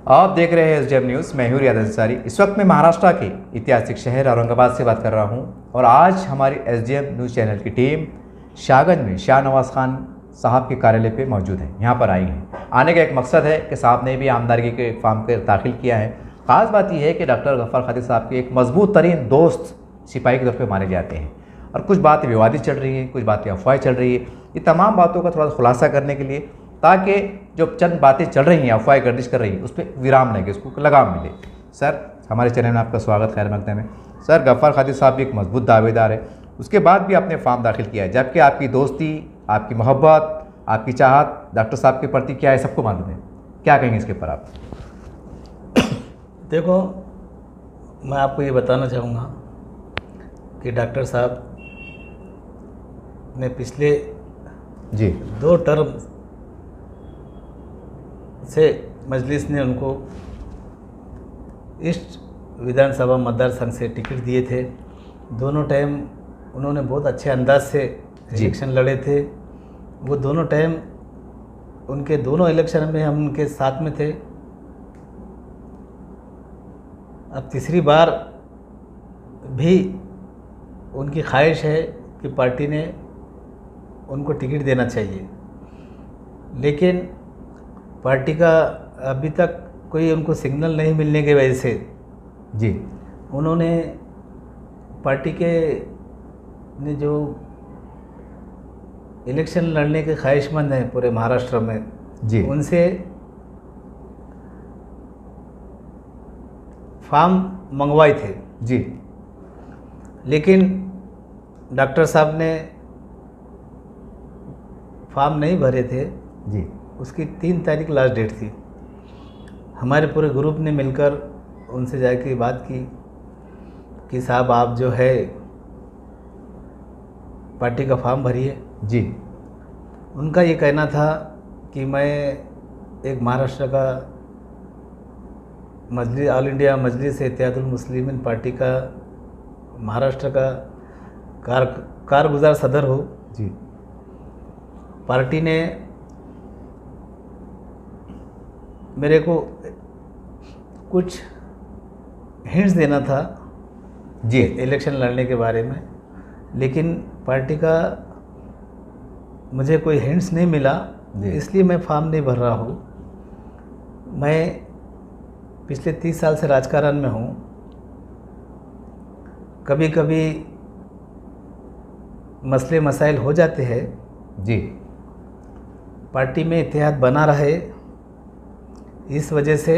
आप देख रहे हैं SDM न्यूज़। मैं हूं रियाद अंसारी। इस वक्त मैं महाराष्ट्र के ऐतिहासिक शहर औरंगाबाद से बात कर रहा हूं और आज हमारी SDM न्यूज़ चैनल की टीम शाहगंज में शाहनवाज खान साहब के कार्यालय पे मौजूद है। यहां पर आई है। आने का एक मकसद है कि साहब ने भी आमदारगी के फॉर्म के दाखिल किया है। ख़ास बात यह है कि डॉक्टर गफ्फार खादिर साहब के एक मजबूत तरीन दोस्त सिपाही के तौर पर माने जाते हैं और कुछ बातें विवादित चल रही है, कुछ बातें अफवाहें चल रही है। ये तमाम बातों का थोड़ा खुलासा करने के लिए, ताकि जो चंद बातें चल रही हैं, अफवाहें गर्दिश कर रही है, उस पर विराम लगे, उसको लगाम मिले। सर, हमारे चैनल में आपका स्वागत, खैर मकदम है। सर, गफ्फार खादिर साहब भी एक मजबूत दावेदार है, उसके बाद भी आपने फॉर्म दाखिल किया है, जबकि आपकी दोस्ती, आपकी मोहब्बत, आपकी चाहत डॉक्टर साहब के प्रति क्या है सबको मालूम है। क्या कहेंगे इसके ऊपर आप? देखो, मैं आपको ये बताना चाहूँगा कि डॉक्टर साहब ने पिछले जी 2 टर्म से मजलिस ने उनको ईस्ट विधानसभा मतदार संघ से टिकट दिए थे। दोनों टाइम उन्होंने बहुत अच्छे अंदाज से इलेक्शन लड़े थे। वो दोनों टाइम उनके दोनों इलेक्शन में हम उनके साथ में थे। अब तीसरी बार भी उनकी ख्वाहिश है कि पार्टी ने उनको टिकट देना चाहिए, लेकिन पार्टी का अभी तक कोई उनको सिग्नल नहीं मिलने की वजह से जी उन्होंने पार्टी के ने जो इलेक्शन लड़ने के ख्वाहिशमंद हैं पूरे महाराष्ट्र में जी उनसे फॉर्म मंगवाए थे जी, लेकिन डॉक्टर साहब ने फॉर्म नहीं भरे थे जी उसकी 3 तारीख लास्ट डेट थी। हमारे पूरे ग्रुप ने मिलकर उनसे जाके बात की कि साहब आप जो है पार्टी का फॉर्म भरिए। जी उनका ये कहना था कि मैं एक महाराष्ट्र का मजलिस ऑल इंडिया मजलिस इत्तेहादुल मुस्लिमीन पार्टी का महाराष्ट्र का कारगुजार सदर हो। जी पार्टी ने मेरे को कुछ हिंट्स देना था जी इलेक्शन लड़ने के बारे में, लेकिन पार्टी का मुझे कोई हिंट्स नहीं मिला, इसलिए मैं फॉर्म नहीं भर रहा हूँ। मैं पिछले 30 साल से राजकारण में हूँ। कभी कभी मसले मसाइल हो जाते हैं, जी पार्टी में इत्तेहाद बना रहे, इस वजह से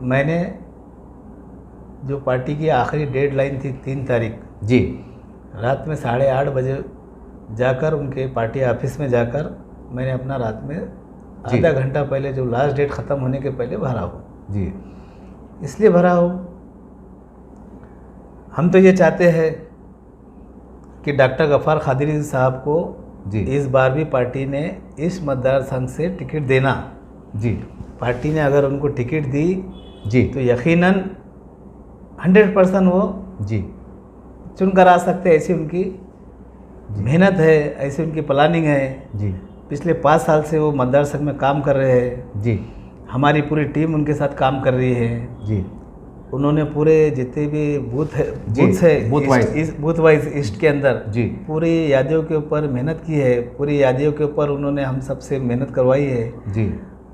मैंने जो पार्टी की आखिरी डेडलाइन थी 3 तारीख, जी रात में 8:30 बजे जाकर उनके पार्टी ऑफिस में जाकर मैंने अपना रात में आधा घंटा पहले जो लास्ट डेट ख़त्म होने के पहले भरा हो। जी इसलिए भरा हो, हम तो ये चाहते हैं कि डॉक्टर गफ्फार खादिर साहब को जी इस बार भी पार्टी ने इस मतदार संघ से टिकट देना। जी पार्टी ने अगर उनको टिकट दी जी तो यकीनन 100% वो जी चुन कर आ सकते हैं। ऐसी उनकी मेहनत है, ऐसी उनकी प्लानिंग है। जी पिछले 5 साल से वो मतदार संघ में काम कर रहे हैं। जी हमारी पूरी टीम उनके साथ काम कर रही है। जी उन्होंने पूरे जितने भी बूथ है बूथ वाइज ईस्ट के अंदर जी पूरी यादियों के ऊपर मेहनत की है। पूरी यादियों के ऊपर उन्होंने हम सबसे मेहनत करवाई है। जी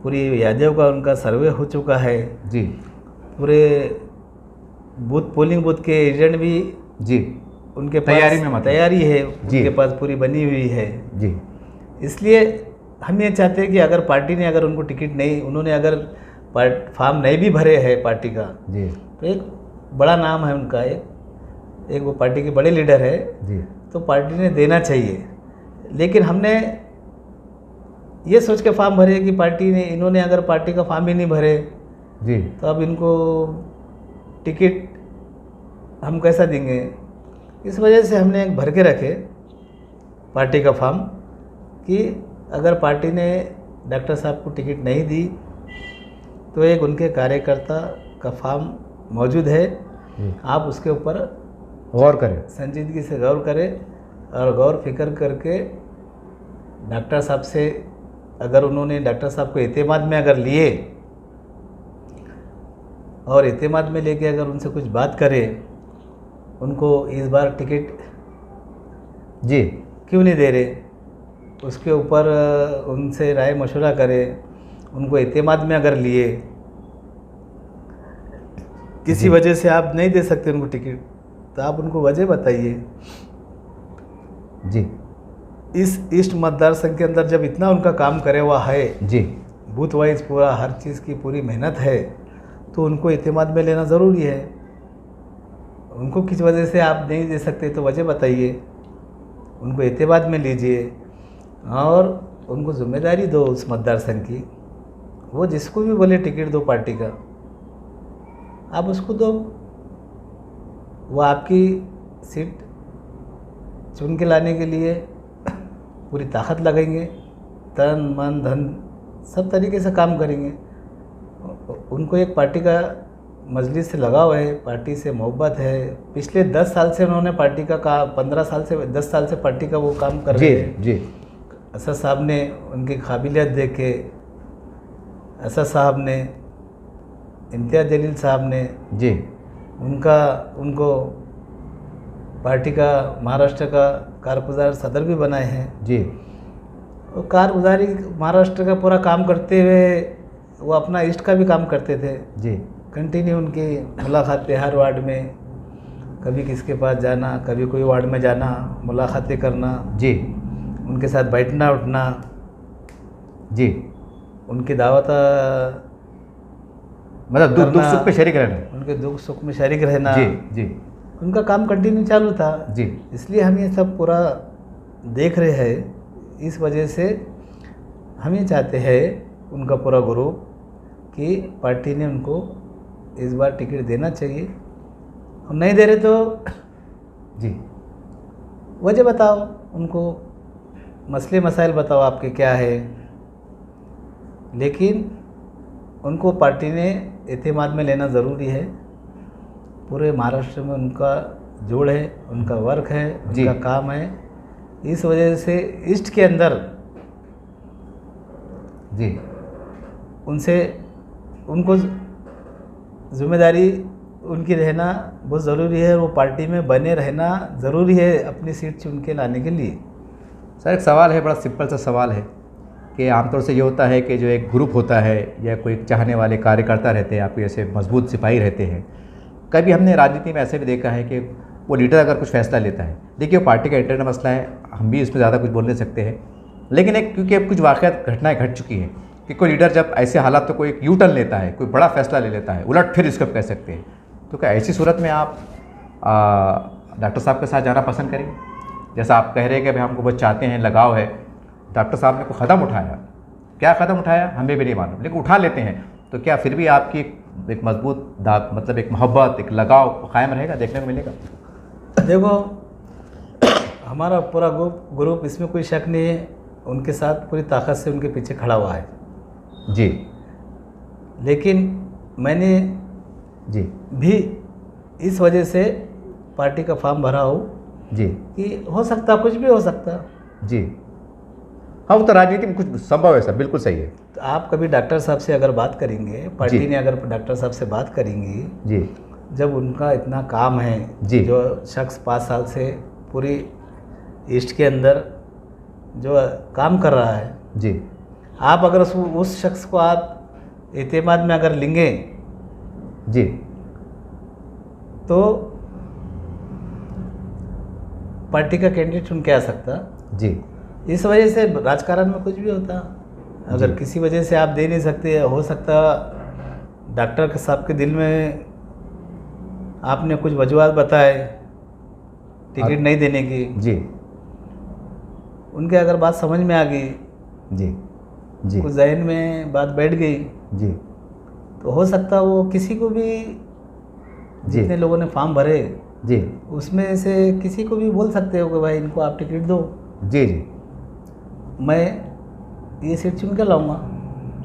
पूरी यादियों का उनका सर्वे हो चुका है। जी पूरे पोलिंग बूथ के एजेंट भी जी उनके तैयारी पास में मतलब तैयारी है, जी उनके पास पूरी बनी हुई है। जी इसलिए हम ये चाहते हैं कि अगर पार्टी ने अगर उनको टिकट नहीं, उन्होंने अगर फॉर्म नहीं भी भरे है पार्टी का, जी तो एक बड़ा नाम है उनका, एक वो पार्टी के बड़े लीडर है, जी तो पार्टी ने देना चाहिए। लेकिन हमने ये सोच के फॉर्म भरे कि पार्टी ने, इन्होंने अगर पार्टी का फॉर्म ही नहीं भरे जी तो अब इनको टिकट हम कैसा देंगे। इस वजह से हमने एक भर के रखे पार्टी का फॉर्म कि अगर पार्टी ने डॉक्टर साहब को टिकट नहीं दी तो एक उनके कार्यकर्ता का फॉर्म मौजूद है, आप उसके ऊपर गौर करें, संजीदगी से गौर करें और गौर फिक्र करके डॉक्टर साहब से, अगर उन्होंने डॉक्टर साहब को एतमाद में अगर लिए और एतमाद में लेके अगर उनसे कुछ बात करें, उनको इस बार टिकट जी क्यों नहीं दे रहे, उसके ऊपर उनसे राय मशवरा करें, उनको एतमाद में अगर लिए, किसी जी। वजह से आप नहीं दे सकते उनको टिकट, तो आप उनको वजह बताइए। जी इस ईस्ट मतदार संघ के अंदर जब इतना उनका काम करे हुआ है, जी बूथ वाइज पूरा हर चीज़ की पूरी मेहनत है, तो उनको एतमाद में लेना ज़रूरी है। उनको किस वजह से आप नहीं दे सकते तो वजह बताइए, उनको एतमाद में लीजिए और उनको जिम्मेदारी दो उस मतदार संघ की। वो जिसको भी बोले टिकट दो पार्टी का, आप उसको दो, वो आपकी सीट चुन के लाने के लिए पूरी ताकत लगाएंगे, तन मन धन सब तरीके से काम करेंगे। उनको एक पार्टी का मजलिस से लगाव है, पार्टी से मोहब्बत है। पिछले 10 साल से उन्होंने पार्टी का 15 साल से 10 साल से पार्टी का वो काम कर रहे हैं। जी असद साहब ने उनकी काबिलियत देख के, असद साहब ने, इम्तियाज़ जलील साहब ने जी उनको पार्टी का महाराष्ट्र का कारगुजार सदर भी बनाए हैं। जी वो कारगुजारी महाराष्ट्र का पूरा काम करते हुए वो अपना ईस्ट का भी काम करते थे। जी कंटिन्यू उनकी मुलाकातें हर वार्ड में, कभी किसके पास जाना, कभी कोई वार्ड में जाना, मुलाकातें करना, जी उनके साथ बैठना उठना, जी उनकी दावत मतलब दुख करना, सुख पे शरीक रहना। उनके दुख सुख में शरीक रहना, जी जी उनका काम कंटिन्यू चालू था। जी इसलिए हम ये सब पूरा देख रहे हैं। इस वजह से हम ये चाहते हैं उनका पूरा ग्रुप कि पार्टी ने उनको इस बार टिकट देना चाहिए। हम नहीं दे रहे तो जी वजह बताओ, उनको मसले मसाइल बताओ आपके क्या है, लेकिन उनको पार्टी ने एतमाद में लेना ज़रूरी है। पूरे महाराष्ट्र में उनका जोड़ है, उनका वर्क है, जी। उनका काम है। इस वजह से ईस्ट के अंदर जी उनको जिम्मेदारी उनकी रहना बहुत ज़रूरी है। वो पार्टी में बने रहना ज़रूरी है अपनी सीट चुन के लाने के लिए। सर एक सवाल है, बड़ा सिंपल सा सवाल है कि आमतौर से ये होता है कि जो एक ग्रुप होता है या कोई चाहने वाले कार्यकर्ता रहते हैं, आपके ऐसे मजबूत सिपाही रहते हैं। कभी हमने राजनीति में ऐसे भी देखा है कि वो लीडर अगर कुछ फैसला लेता है, देखिए वो पार्टी का इंटरनल मसला है, हम भी इसमें ज़्यादा कुछ बोल नहीं सकते हैं, लेकिन एक क्योंकि अब कुछ वाक़यात घटनाएं घट चुकी हैं कि कोई लीडर जब ऐसे हालात तो कोई एक यू टर्न लेता है, कोई बड़ा फैसला ले लेता है, उलट फिर इसको कह सकते हैं। तो क्या ऐसी सूरत में आप डॉक्टर साहब के साथ जाना पसंद करेंगे? जैसा आप कह रहे हैं कि भाई हमको बहुत चाहते हैं, लगाव है, डॉक्टर साहब ने कोई कदम उठाया, क्या कदम उठाया हमें भी नहीं मालूम, लेकिन उठा लेते हैं, तो क्या फिर भी आपकी एक मजबूत दाग मतलब एक मोहब्बत, एक लगाव कायम रहेगा, देखने को मिलेगा? देखो, हमारा पूरा ग्रुप इसमें कोई शक नहीं है, उनके साथ पूरी ताकत से उनके पीछे खड़ा हुआ है जी। लेकिन मैंने जी भी इस वजह से पार्टी का फॉर्म भरा हो जी कि हो सकता, कुछ भी हो सकता। जी हाँ, वो तो राजनीति में कुछ संभव है सर, बिल्कुल सही है। तो आप कभी डॉक्टर साहब से अगर बात करेंगे, पार्टी ने अगर डॉक्टर साहब से बात करेंगी, जी जब उनका इतना काम है, जी। जो शख्स 5 साल से पूरी ईस्ट के अंदर जो काम कर रहा है, जी आप अगर उस शख्स को आप एतमाद में अगर लेंगे जी तो पार्टी का कैंडिडेट चुन के आ सकता। जी इस वजह से राजकारण में कुछ भी होता। अगर जी। किसी वजह से आप दे नहीं सकते, हो सकता डॉक्टर साहब के दिल में आपने कुछ वजूहत बताए टिकट नहीं देने की, जी उनके अगर बात समझ में आ गई, जी जी कुछ जहन में बात बैठ गई, जी तो हो सकता वो किसी को भी, जी जितने लोगों ने फॉर्म भरे जी उसमें से किसी को भी बोल सकते हो कि भाई इनको आप टिकट दो, जी जी मैं ये सीट चुन के लाऊंगा।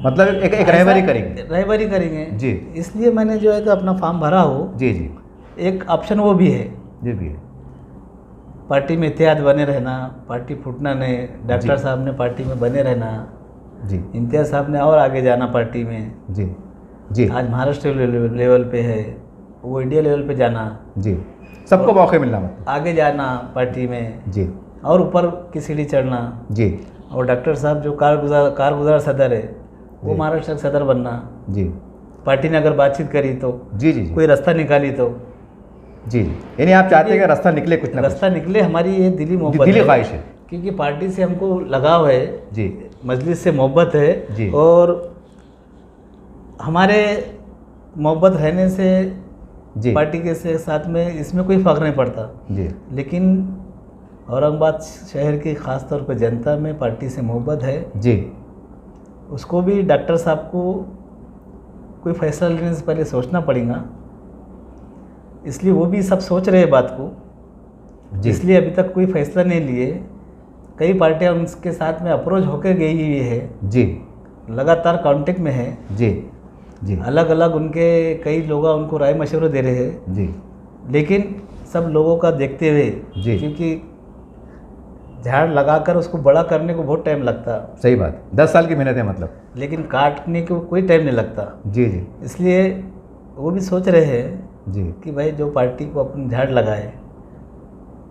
मतलब एक रहबरी करेंगे। रहबरी करेंगे जी। इसलिए मैंने जो है तो अपना फॉर्म भरा हो। जी जी एक ऑप्शन वो भी है, जी भी है। पार्टी में इत्तेहाद बने रहना, पार्टी फूटना नहीं, डॉक्टर जी। साहब ने पार्टी में बने रहना, जी इम्तियाज़ साहब ने और आगे जाना पार्टी में, जी जी आज महाराष्ट्र लेवल पे है, वो इंडिया लेवल पे जाना, जी, सबको मौके मिलना मतलब। आगे जाना पार्टी में, जी और ऊपर की सीढ़ी चढ़ना। जी और डॉक्टर साहब जो कारगुजार सदर है, वो महाराष्ट्र का सदर बनना। जी पार्टी ने अगर बातचीत करी तो, जी जी जी कोई रास्ता निकाली तो, जी, यानी आप चाहते हैं कि रास्ता निकले, कुछ ना कुछ रास्ता निकले, हमारी ये दिली मोहब्बत दिली है। ख्वाहिश है। क्योंकि पार्टी से हमको लगाव है, जी मजलिस से मोहब्बत है, जी। और हमारे मोहब्बत रहने से जी पार्टी के साथ में इसमें कोई फ़र्क नहीं पड़ता। जी लेकिन औरंगाबाद शहर की ख़ास तौर पर जनता में पार्टी से मोहब्बत है। जी उसको भी डॉक्टर साहब को कोई फैसला लेने से पहले सोचना पड़ेगा, इसलिए वो भी सब सोच रहे हैं बात को। जी इसलिए अभी तक कोई फैसला नहीं लिए। कई पार्टियां उनके साथ में अप्रोच होकर गई हुई है, जी लगातार कांटेक्ट में है, जी जी अलग अलग उनके कई लोग उनको राय मशवरे दे रहे हैं। जी लेकिन सब लोगों का देखते हुए, जी। क्योंकि झाड़ लगाकर उसको बड़ा करने को बहुत टाइम लगता, सही बात, 10 साल की मेहनत है मतलब। लेकिन काटने को कोई टाइम नहीं लगता। जी जी इसलिए वो भी सोच रहे हैं जी कि भाई जो पार्टी को अपन झाड़ लगाए,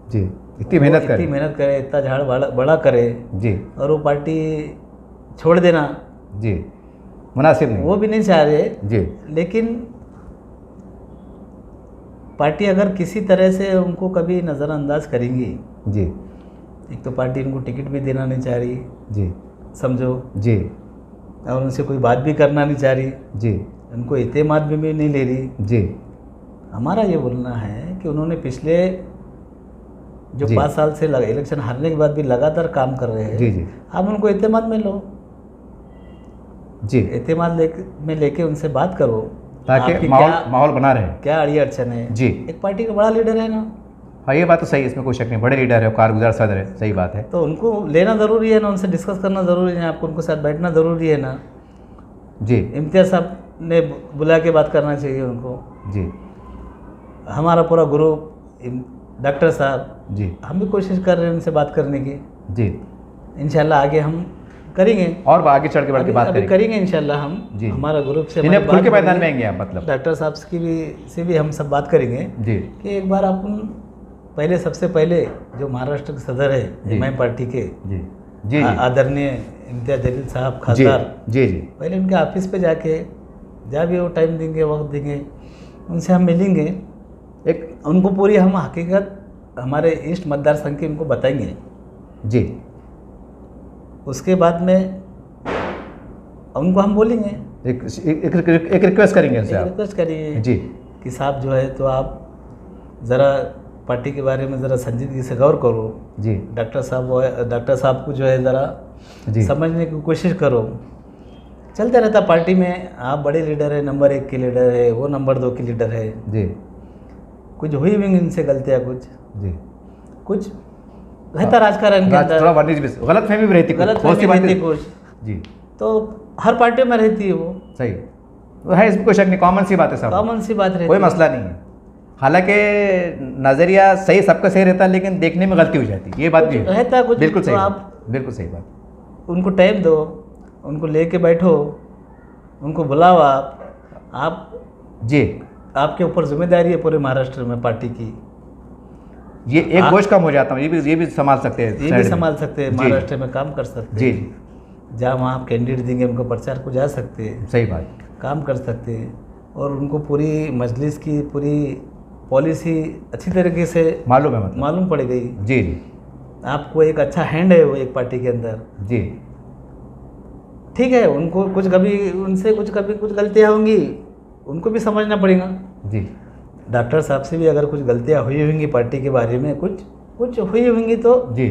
जी, इतनी मेहनत इतनी करें। मेहनत करे, इतना झाड़ बड़ा करे, जी और वो पार्टी छोड़ देना, जी, मुनासिब नहीं। वो भी नहीं चाह रहे। जी लेकिन पार्टी अगर किसी तरह से उनको कभी नज़रअंदाज करेंगी, जी एक तो पार्टी उनको टिकट भी देना नहीं चाह रही, जी समझो, जी और उनसे कोई बात भी करना नहीं चाह रही, जी उनको इत्तेमाद में भी नहीं ले रही। जी हमारा ये बोलना है कि उन्होंने पिछले जो जी। 5 साल से इलेक्शन हारने के बाद भी लगातार काम कर रहे हैं। जी जी आप उनको इत्तेमाद में लो, जी, इत्तेमाद में लेके उनसे बात करो, ताकि आपकी माहौल बना रहे। क्या अड़ी अड़चन है। जी। एक पार्टी का बड़ा लीडर है ना, हाँ, ये बात तो सही है, इसमें कोई शक नहीं, बड़े लीडर है, कारगुजार सदर है, सही बात है। तो उनको लेना ज़रूरी है ना, उनसे डिस्कस करना ज़रूरी है, आपको उनके साथ बैठना ज़रूरी है ना। जी इम्तियाज़ साहब ने बुला के बात करना चाहिए उनको। जी हमारा पूरा ग्रुप, डॉक्टर साहब, जी हम भी कोशिश कर रहे हैं उनसे बात करने की। जी, इंशाल्लाह आगे हम करेंगे, और आगे चढ़ के बढ़ के बात अभी करेंगे। करेंगे इंशाल्लाह। हम जी। हमारा ग्रुप से इन्हें हमारी खुल के बात मैदान होगी। में आएंगे आप मतलब। डॉक्टर साहब से भी हम सब बात करेंगे जी कि एक बार अपन पहले, सबसे पहले जो महाराष्ट्र के सदर है जी। एमआईएम पार्टी के, जी जी आदरणीय इम्तियाज जलील साहब जी खासदार, जी जी पहले उनके ऑफिस पे जाके, जहाँ भी वो टाइम देंगे, वक्त देंगे, उनसे हम मिलेंगे। एक उनको पूरी हम हकीकत हमारे ईस्ट मतदार संघ की उनको बताएंगे। जी उसके बाद में उनको हम बोलेंगे, एक रिक्वेस्ट करेंगे उनसे आप। रिक्वेस्ट करिए जी कि साहब जो है, तो आप ज़रा पार्टी के बारे में ज़रा संजीदगी से गौर करो। जी डॉक्टर साहब को जो है ज़रा जी समझने की कोशिश करो। चलते रहता पार्टी में, आप बड़े लीडर है, नंबर 1 के लीडर है, वो नंबर 2 के लीडर है। जी कुछ हुई भी इनसे गलतियाँ, कुछ रहता राजकारण के अंदर, थोड़ा वर्निश भी, गलतफहमी भी रहती, गलत बहुत सी रहती बातें। कुछ, जी तो हर पार्टियों में रहती है वो, सही है, इसमें कोई शक नहीं, कॉमन सी बात है सब, कॉमन सी बात रहती कोई है। मसला नहीं है। हालांकि नज़रिया सही, सबका सही रहता है, लेकिन देखने में गलती हो जाती है, ये बात भी है। रहता कुछ, बिल्कुल तो सही आप बात, बिल्कुल सही बात। उनको टाइम दो, उनको लेके बैठो, उनको बुलाओ। आप जी, आपके ऊपर जिम्मेदारी है पूरे महाराष्ट्र में पार्टी की। ये एक बोझ कम हो जाता हूँ, ये भी संभाल सकते हैं, ये साइड भी में। संभाल सकते हैं, जी। महाराष्ट्र में काम कर सकते जी हैं। जहाँ वहाँ आप कैंडिडेट देंगे, उनको प्रचार को जा सकते हैं, सही बात। काम कर सकते हैं, और उनको पूरी मजलिस की पूरी पॉलिसी अच्छी तरीके से मालूम है मतलब। मालूम पड़ गई। जी जी आपको एक अच्छा हैंड है वो एक पार्टी के अंदर। जी ठीक है, उनको कुछ गलतियाँ होंगी, उनको भी समझना पड़ेगा। जी डॉक्टर साहब से भी अगर कुछ गलतियाँ हुई होंगी पार्टी के बारे में, कुछ हुई होंगी, तो जी,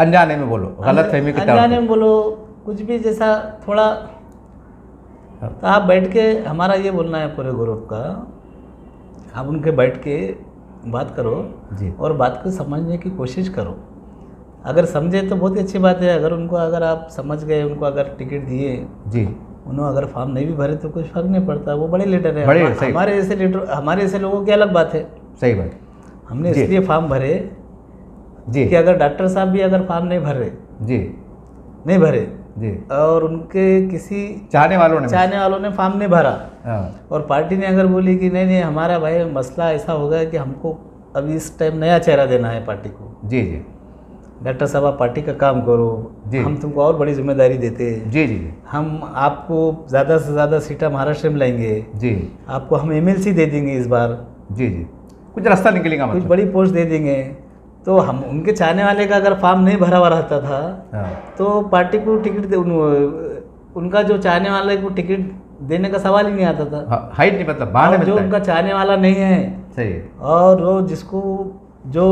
अनजाने में बोलो, गलत फहमी की अनजाने में बोलो, कुछ भी जैसा थोड़ा, तो आप बैठ के, हमारा ये बोलना है पूरे ग्रुप का, आप उनके बैठ के बात करो जी और बात को समझने की कोशिश करो। अगर समझे तो बहुत ही अच्छी बात है, अगर आप समझ गए, उनको अगर टिकट दिए, जी, उन्होंने अगर फॉर्म नहीं भी भरे तो कुछ फर्क नहीं पड़ता, वो बड़े लीडर है। बड़े, सही। हमारे ऐसे लोगों की अलग बात है। सही बात। हमने जी। इसलिए फॉर्म भरे जी कि अगर डॉक्टर साहब भी अगर फॉर्म नहीं भरे, जी जी। और उनके किसी चाहने वालों ने फॉर्म नहीं भरा, हाँ, और पार्टी ने अगर बोली कि नहीं नहीं हमारा भाई मसला ऐसा हो गया कि हमको अभी इस टाइम नया चेहरा देना है पार्टी को, जी जी डॉक्टर साहब आप पार्टी का काम करो, जी। हम तुमको और बड़ी जिम्मेदारी देते हैं, जी जी हम आपको ज़्यादा से ज़्यादा सीटें महाराष्ट्र में लाएंगे, जी आपको हम एमएलसी दे देंगे इस बार, जी जी, कुछ रास्ता निकलेगा कुछ मतलब। बड़ी पोस्ट दे देंगे। तो हम उनके चाहने वाले का अगर फॉर्म नहीं भरा हुआ रहता था हाँ, तो पार्टी को टिकट उनका जो चाहने वाले को टिकट देने का सवाल ही नहीं आता था। हाँ, हाइट नहीं मतलब बाहर और में जो मिलता उनका है। चाहने वाला नहीं है सही है। और वो जिसको जो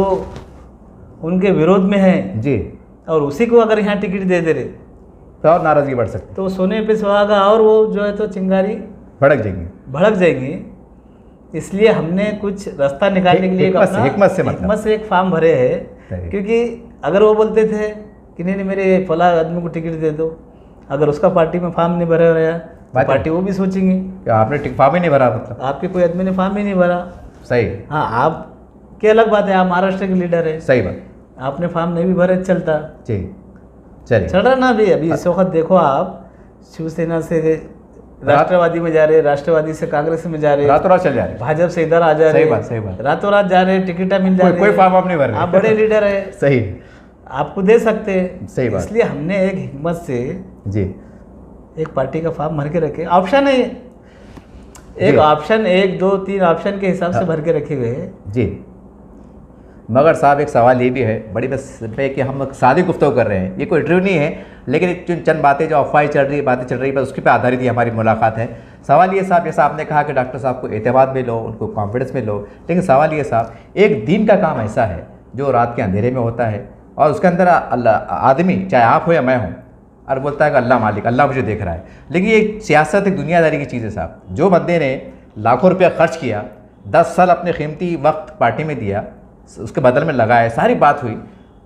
उनके विरोध में है जी, और उसी को अगर यहाँ टिकट दे दे रहे तो और नाराजगी बढ़ सकती तो सोने पे सुहागा और वो जो है तो चिंगारी है, भड़क जाएंगे। भड़क जाएंगी। इसलिए हमने कुछ रास्ता निकालने के लिए एक अपना हिकमत से मतलब। हिकमत से एक फॉर्म भरे है, सही। क्योंकि अगर वो बोलते थे कि नहीं नहीं मेरे फला आदमी को टिकट दे दो, अगर उसका पार्टी में फॉर्म नहीं भरा रहा तो बात है। पार्टी वो भी सोचेंगे क्या आपने फॉर्म ही नहीं भरा मतलब। आपके कोई आदमी ने फॉर्म ही नहीं भरा। सही, हाँ, आप की अलग बात है, आप महाराष्ट्र के लीडर है, सही बात। आपने फॉर्म नहीं भी भरे चलता, जी, चलिए। चल रहा ना अभी इस वक्त देखो आप शिवसेना से राष्ट्रवादी में जा रहे, राष्ट्रवादी से कांग्रेस में जा रहे, रातों रात चल जा रहे हैं। भाजपा से इधर आ जा सही रहे, बात, सही बात। रातों रात जा रहे, टिकटें मिल जा कोई रही कोई है। फॉर्म आप नहीं भर रहे। आप बड़े लीडर है, सही, आपको दे सकते हैं। सही बात। इसलिए हमने एक हिम्मत से जी एक पार्टी का फॉर्म भर के रखे, ऑप्शन है एक जी। ऑप्शन 1 2 3 ऑप्शन के हिसाब से भर के रखे हुए हैं। जी। मगर साहब एक सवाल ये भी है, बड़ी बस पे कि हम सादी गुफ्तगू कर रहे हैं, ये कोई इंटरव्यू नहीं है, लेकिन चंद बातें जो अफवाहें चल रही है, बातें चल रही है, बस उसके पे आधारित ही हमारी मुलाकात है। सवाल ये साहब, जैसा आपने कहा कि डॉक्टर साहब को एतमाद में लो, उनको कॉन्फिडेंस में लो, लेकिन सवाल ये साहब, एक दिन का काम ऐसा है जो रात के अंधेरे में होता है और उसके अंदर आदमी, चाहे आप हो या मैं हूँ, और बोलता है कि अल्लाह मालिक, अल्लाह मुझे देख रहा है। लेकिन ये सियासत एक दुनियादारी की चीज़ है साहब। जो बंदे ने लाखों रुपया खर्च किया, 10 साल अपने कीमती वक्त पार्टी में दिया, उसके बदल में लगाया, सारी बात हुई,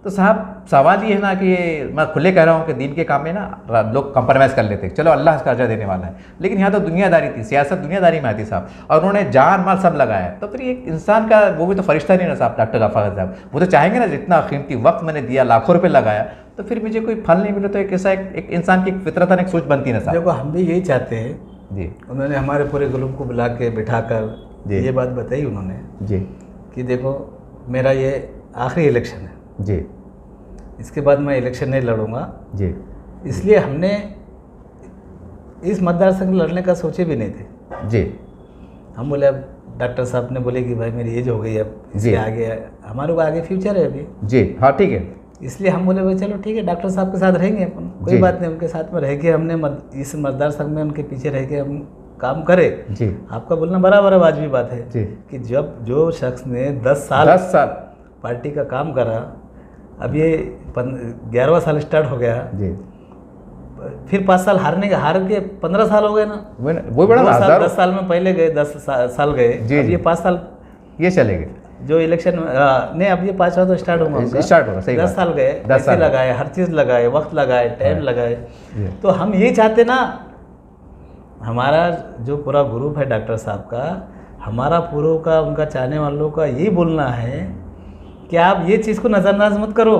तो साहब सवाल ये है ना कि ये मैं खुले कह रहा हूँ कि दीन के काम में ना लोग कंप्रोमाइज़ कर लेते हैं, चलो अल्लाह इसका अजर देने वाला है, लेकिन यहाँ तो दुनियादारी थी, सियासत दुनियादारी में आती साहब, और उन्होंने जान माल सब लगाया। तो फिर एक इंसान का, वो भी तो फरिश्ता नहीं ना साहब, डॉक्टर गफ्फार साहब, वो तो चाहेंगे ना जितना कीमती वक्त मैंने दिया, लाखों रुपये लगाया, तो फिर मुझे कोई फल नहीं मिले, तो एक ऐसा एक इंसान की फितरतन एक सोच बनती ना साहब। देखो हम भी यही चाहते हैं जी उन्होंने हमारे पूरे ग्रुप को बुला के बिठा कर जी। ये बात बताई उन्होंने जी कि देखो मेरा ये आखिरी इलेक्शन है, जी इसके बाद मैं इलेक्शन नहीं लड़ूंगा, जी इसलिए हमने इस मतदार संघ लड़ने का सोचे भी नहीं थे। जी हम बोले, अब डॉक्टर साहब ने बोले कि भाई मेरी एज हो गई, अब जी। इसके आगे हमारे को आगे फ्यूचर है अभी, जी, हाँ ठीक है। इसलिए हम बोले भाई चलो ठीक है डॉक्टर साहब के साथ रहेंगे अपन, कोई जी। बात नहीं, उनके साथ में रह के हमने इस मतदार संघ में उनके पीछे रह के हम काम करें। जी आपका बोलना बराबर है, वाजिबी बात है जी। कि जब जो शख्स ने 10 साल 10 साल पार्टी का काम करा, अब ये 11वां साल स्टार्ट हो गया, जी, फिर 5 साल हार के 15 साल हो गए ना, वो बड़ा 2 साल हज़ारों 10 साल में पहले गए, 10 साल गए, जी, अब जी। ये 5 साल ये चलेंगे। जो इलेक्शन नहीं, अब ये 5वां तो स्टार्ट होगा, स्टार्ट होगा, सही 10 बात। साल गए, 10 पैसे साल लगाए, हर चीज़ लगाए, वक्त लगाए, टाइम हाँ। लगाए, जी। तो हम ये चाहते ना, हमारा जो पूरा ग्रुप है डॉक्टर साहब का, हमारा पूरों का, उनका चाहने वालों का यही बोलना है कि आप ये चीज़ को नज़रअंदाज मत करो,